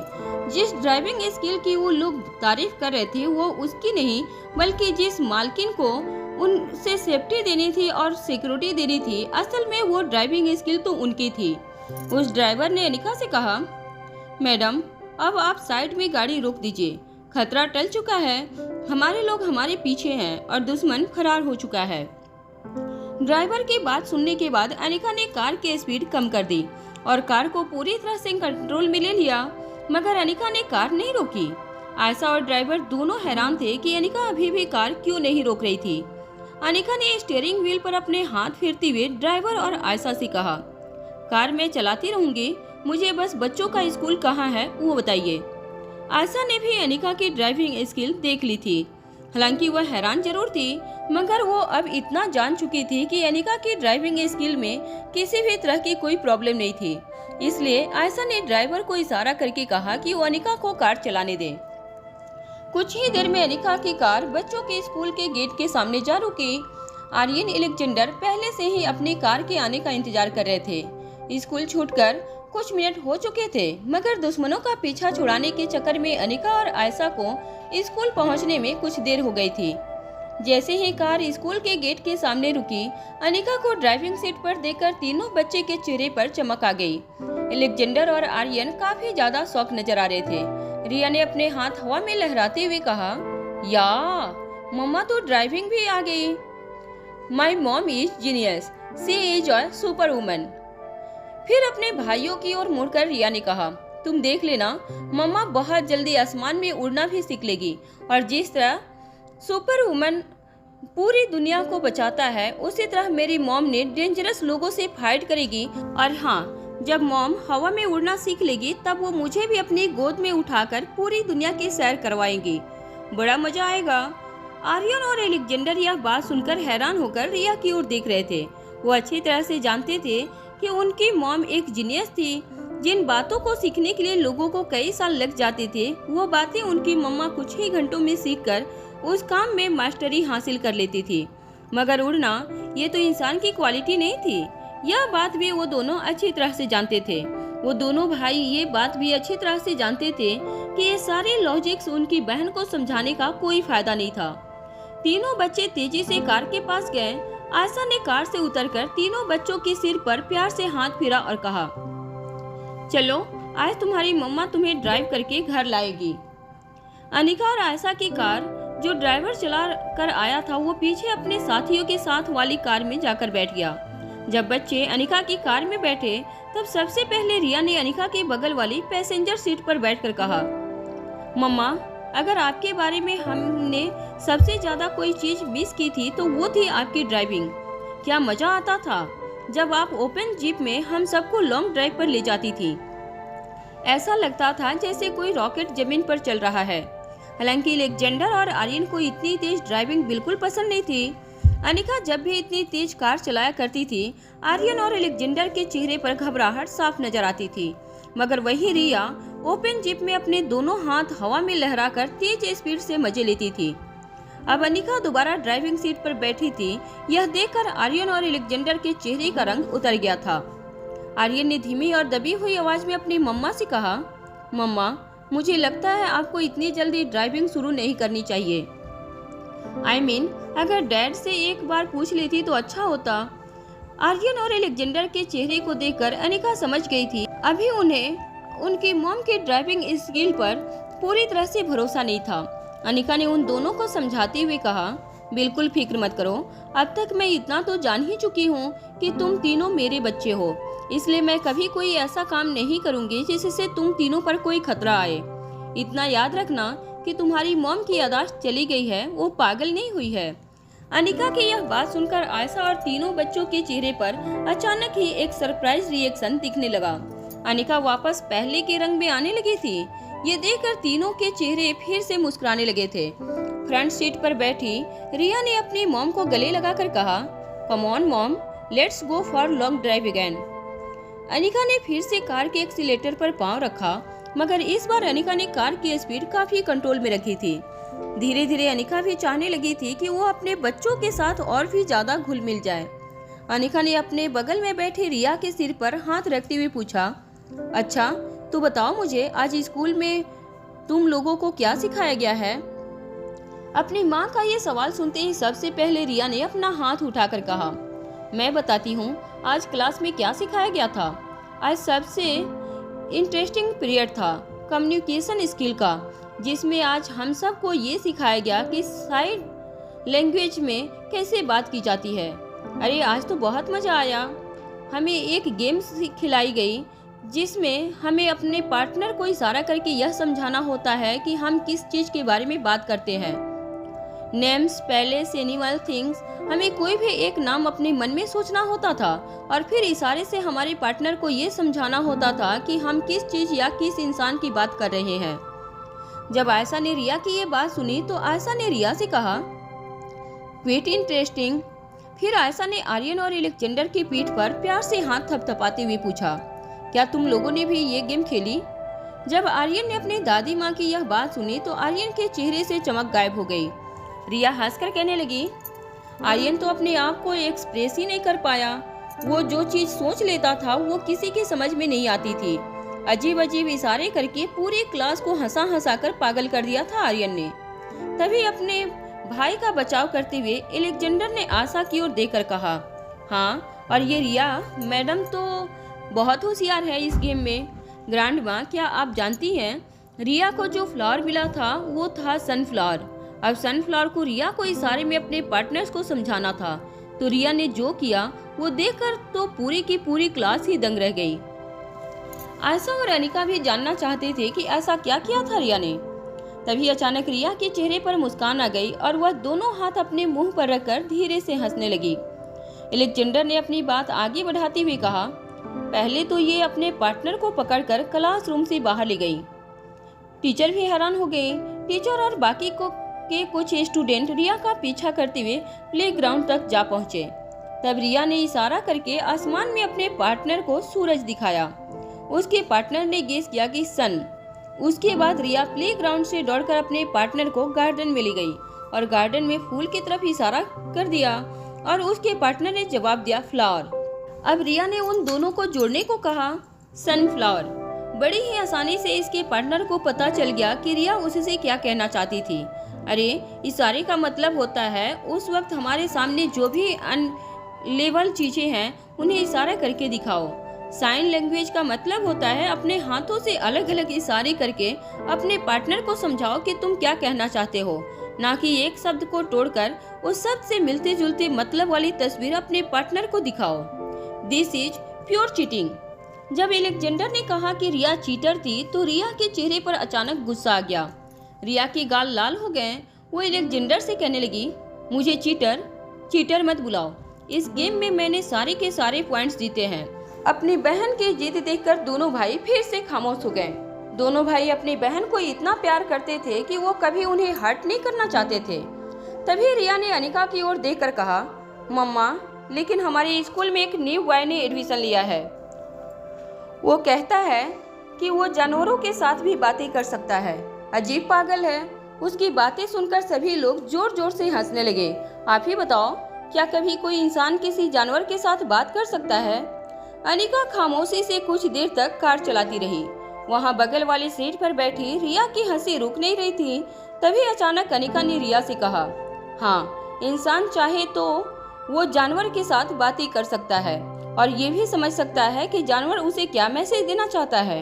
जिस ड्राइविंग स्किल की वो लोग तारीफ कर रहे थे वो उसकी नहीं, बल्कि जिस मालकिन को उनसे सेफ्टी देनी थी और सिक्योरिटी देनी थी, असल में वो ड्राइविंग स्किल तो उनकी थी। उस ड्राइवर ने अनिका से कहा, मैडम अब आप साइड में गाड़ी रोक दीजिए, खतरा टल चुका है। हमारे लोग हमारे पीछे हैं और दुश्मन फरार हो चुका है। ड्राइवर की बात सुनने के बाद अनिका ने कार की स्पीड कम कर दी और कार को पूरी तरह से कंट्रोल में ले लिया, मगर अनिका ने कार नहीं रोकी। आयशा और ड्राइवर दोनों हैरान थे कि अनिका अभी भी कार क्यों नहीं रोक रही थी। अनिका ने स्टीयरिंग व्हील पर अपने हाथ फेरते हुए ड्राइवर और आयशा से कहा, कार मैं चलाती रहूंगी, मुझे बस बच्चों का स्कूल कहाँ है वो बताइए। आयशा ने भी अनिका की ड्राइविंग स्किल देख ली थी। हालांकि वह हैरान जरूर थी, मगर वो अब इतना जान चुकी थी कि अनिका की ड्राइविंग स्किल में किसी भी तरह की कोई प्रॉब्लम नहीं थी। इसलिए आयशा ने ड्राइवर को इशारा करके कहा कि वो अनिका को कार चलाने दे। कुछ ही देर में अनिका की कार बच्चों के स्कूल के गेट के सामने जा रुकी। आर्यन अलेक्जेंडर पहले से ही अपनी कार के आने का इंतजार कर रहे थे। स्कूल छूटकर कुछ मिनट हो चुके थे, मगर दुश्मनों का पीछा छुड़ाने के चक्कर में अनिका और आयशा को स्कूल पहुंचने में कुछ देर हो गई थी। जैसे ही कार स्कूल के गेट के सामने रुकी, अनिका को ड्राइविंग सीट पर देखकर तीनों बच्चे के चेहरे पर चमक आ गई। अलेक्जेंडर और आर्यन काफी ज्यादा शौक नजर आ रहे थे। रिया ने अपने हाथ हवा में लहराते हुए कहा, या मम्मा तो ड्राइविंग भी आ गई। My mom is genius, she is a super woman. फिर अपने भाइयों की ओर मुड़कर रिया ने कहा, तुम देख लेना, मम्मा बहुत जल्दी आसमान में उड़ना भी सीख लेगी और जिस तरह सुपर वुमन पूरी दुनिया को बचाता है, उसी तरह मेरी मॉम ने डेंजरस लोगों से फाइट करेगी। और हाँ, जब मॉम हवा में उड़ना सीख लेगी तब वो मुझे भी अपनी गोद में उठाकर पूरी दुनिया की सैर करवाएंगी। बड़ा मजा आएगा। आर्यन और एलेक्जेंडर यह बात सुनकर हैरान होकर रिया की ओर देख रहे थे। वो अच्छी तरह से जानते थे कि उनकी मॉम एक जीनियस थी। जिन बातों को सीखने के लिए लोगों को कई साल लग जाते थे, वो बातें उनकी मम्मा कुछ ही घंटों में सीखकर उस काम में मास्टरी हासिल कर लेती थी। मगर उड़ना ये तो इंसान की क्वालिटी नहीं थी। यह बात भी वो दोनों अच्छी तरह से जानते थे। वो दोनों भाई ये बात भी अच्छी तरह से जानते थे कि ये सारे लॉजिक्स उनकी बहन को समझाने का कोई फायदा नहीं था। तीनों बच्चे तेजी से कार के पास गए। आयशा ने कार से उतरकर तीनों बच्चों के सिर पर प्यार से हाथ फेरा और कहा, चलो आज तुम्हारी मम्मा तुम्हें ड्राइव करके घर लाएगी। अनिका और आयशा की कार जो ड्राइवर चला कर आया था, वो पीछे अपने साथियों के साथ वाली कार में जाकर बैठ गया। जब बच्चे अनिका की कार में बैठे तब सबसे पहले रिया ने अनिका के बगल वाली पैसेंजर सीट पर बैठकर कहा, मम्मा अगर आपके बारे में हमने सबसे ज्यादा कोई चीज मिस की थी तो वो थी आपकी ड्राइविंग। क्या मजा आता था जब आप ओपन जीप में हम सबको लॉन्ग ड्राइव पर ले जाती थी। ऐसा लगता था जैसे कोई रॉकेट जमीन पर चल रहा है। हालांकि एलेक्जेंडर और आर्यन को इतनी तेज ड्राइविंग बिल्कुल पसंद नहीं थी। अनिका जब भी इतनी तेज कार चलाया करती थी, आर्यन और एलेक्जेंडर के चेहरे पर घबराहट साफ नजर आती थी। मगर वही रिया ओपन जीप में अपने दोनों हाथ हवा में लहराकर तेज स्पीड से मजे लेती थी। अब अनिका दोबारा ड्राइविंग सीट पर बैठी थी। यह देखकर आर्यन और एलेक्जेंडर के चेहरे का रंग उतर गया था। आर्यन ने धीमी और दबी हुई आवाज में अपनी मम्मा से कहा, मम्मा मुझे लगता है आपको इतनी जल्दी ड्राइविंग शुरू नहीं करनी चाहिए। अगर डैड से एक बार पूछ लेती तो अच्छा होता। आर्यन और एलेक्जेंडर के चेहरे को देखकर अनिका समझ गई थी अभी उन्हें उनकी मॉम के ड्राइविंग स्किल पर पूरी तरह से भरोसा नहीं था। अनिका ने उन दोनों को समझाते हुए कहा, बिल्कुल फिक्र मत करो, अब तक मैं इतना तो जान ही चुकी हूँ कि तुम तीनों मेरे बच्चे हो, इसलिए मैं कभी कोई ऐसा काम नहीं करूँगी जिससे तुम तीनों पर कोई खतरा आए। इतना याद रखना कि तुम्हारी मॉम की याददाश्त चली गई है, वो पागल नहीं हुई है। अनिका की यह बात सुनकर आयशा और तीनों बच्चों के चेहरे पर अचानक ही एक सरप्राइज रिएक्शन दिखने लगा। अनिका वापस पहले के रंग में आने लगी थी। ये देखकर तीनों के चेहरे फिर से मुस्कुराने लगे थे। फ्रंट सीट पर बैठी रिया ने अपनी मॉम को गले लगाकर कहा, come on mom, let's go for long drive again. Anika ने फिर से कार के एक्सीलेटर पर पांव रखा, मगर इस बार अनिका ने कार की स्पीड काफी कंट्रोल में रखी थी। धीरे धीरे अनिका भी चाहने लगी थी कि वो अपने बच्चों के साथ और भी ज्यादा घुल मिल जाए। अनिका ने अपने बगल में बैठे रिया के सिर पर हाथ रखते हुए पूछा, अच्छा तो बताओ मुझे आज स्कूल में तुम लोगों को क्या सिखाया गया है। अपनी माँ का ये सवाल सुनते ही सबसे पहले रिया ने अपना हाथ उठाकर कहा, मैं बताती हूँ आज क्लास में क्या सिखाया गया था। आज सबसे इंटरेस्टिंग पीरियड था कम्युनिकेशन स्किल का, जिसमें आज हम सबको ये सिखाया गया कि साइड लैंग्वेज में कैसे बात की जाती है। अरे आज तो बहुत मजा आया। हमें एक गेम खिलाई गई जिसमें हमें अपने पार्टनर को इशारा करके यह समझाना होता है कि हम किस चीज के बारे में बात करते हैं। नेम्स, पैलेस, एनिमल, थिंग्स, हमें कोई भी एक नाम अपने मन में सोचना होता था और फिर इशारे से हमारे पार्टनर को ये समझाना होता था कि हम किस चीज या किस इंसान की बात कर रहे हैं। जब आयशा ने रिया की ये बात सुनी तो आयशा ने रिया से कहा, क्विट इंटरेस्टिंग। फिर आयशा ने आर्यन और एलेक्जेंडर की पीठ पर प्यार से हाथ थपथपाते हुए पूछा, क्या तुम लोगों ने भी ये गेम खेली। जब आर्यन ने अपनी दादी माँ की यह बात सुनी तो आर्यन के चेहरे से चमक गायब हो गई। रिया हंसकर कहने लगी, आर्यन तो अपने आप को एक्सप्रेस ही नहीं कर पाया। वो जो चीज सोच लेता था वो किसी की समझ में नहीं आती थी। अजीब अजीब इशारे करके पूरी क्लास को हंसा हंसा कर पागल कर दिया था आर्यन ने। तभी अपने भाई का बचाव करते हुए एलेक्जेंडर ने आशा की ओर देखकर कहा, हाँ और ये रिया मैडम तो बहुत होशियार है इस गेम में। ग्रैंड माँ, क्या आप जानती हैं रिया को जो फ्लावर मिला था वो था सनफ्लावर। अब सनफ्लावर को रिया को इशारे में अपने पार्टनर्स को समझाना था, तो रिया ने जो किया वो देखकर तो पूरी की पूरी क्लास ही दंग रह गई। आयशा और अनिका भी जानना चाहते थे कि ऐसा क्या किया था रिया ने। तभी अचानक रिया के चेहरे पर मुस्कान आ गई और वह दोनों हाथ अपने मुंह पर रखकर धीरे से हंसने लगी। अलेक्जेंडर ने अपनी बात आगे बढ़ाते हुए कहा, पहले तो ये अपने पार्टनर को पकड़कर क्लासरूम से बाहर ले गई। टीचर भी हैरान हो गए। टीचर और बाकी के कुछ स्टूडेंट रिया का पीछा करते हुए प्लेग्राउंड तक जा पहुंचे। तब रिया ने इशारा करके आसमान में अपने पार्टनर को सूरज दिखाया। उसके पार्टनर ने गेस किया कि सन। उसके बाद रिया प्लेग्राउंड से दौड़कर अपने पार्टनर को गार्डन में ले गई और गार्डन में फूल की तरफ इशारा कर दिया और उसके पार्टनर ने जवाब दिया फ्लावर। अब रिया ने उन दोनों को जोड़ने को कहा, सनफ्लावर। बड़ी ही आसानी से इसके पार्टनर को पता चल गया कि रिया उससे क्या कहना चाहती थी। अरे, इशारे का मतलब होता है उस वक्त हमारे सामने जो भी अनलेवल चीजें हैं उन्हें इशारा करके दिखाओ। साइन लैंग्वेज का मतलब होता है अपने हाथों से अलग अलग इशारे करके अपने पार्टनर को समझाओ कि तुम क्या कहना चाहते हो, ना कि एक शब्द को तोड़कर उस शब्द से मिलते जुलते मतलब वाली तस्वीर अपने पार्टनर को दिखाओ। This is pure cheating. जब अलेक्जेंडर ने कहा कि रिया चीटर थी तो रिया के चेहरे पर अचानक गुस्सा आ गया। रिया के गाल लाल हो गए। वो अलेक्जेंडर से कहने लगी, मुझे चीटर मत बुलाओ। इस गेम में मैंने सारे के सारे पॉइंट्स जीते हैं। अपनी बहन की जीत देखकर दोनों भाई फिर से खामोश हो गए। दोनों भाई अपनी बहन को इतना प्यार करते थे कि वो कभी उन्हें हर्ट नहीं करना चाहते थे। तभी रिया ने अनिका की ओर देखकर कहा, मम्मा, लेकिन हमारे स्कूल में एक न्यू बॉय ने एडमिशन लिया है। वो कहता है कि वो जानवरों के साथ भी बातें कर सकता है। अजीब पागल है। उसकी बातें सुनकर सभी लोग जोर जोर से हंसने लगे। आप ही बताओ, क्या कभी कोई इंसान किसी जानवर के साथ बात कर सकता है? अनिका खामोशी से कुछ देर तक कार चलाती रही। वहाँ बगल वाली सीट पर बैठी रिया की हंसी रुक नहीं रही थी। तभी अचानक अनिका ने रिया से कहा, हाँ, इंसान चाहे तो वो जानवर के साथ बातें कर सकता है और ये भी समझ सकता है कि जानवर उसे क्या मैसेज देना चाहता है।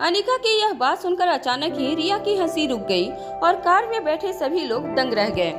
अनिका की यह बात सुनकर अचानक ही रिया की हंसी रुक गई और कार में बैठे सभी लोग दंग रह गए।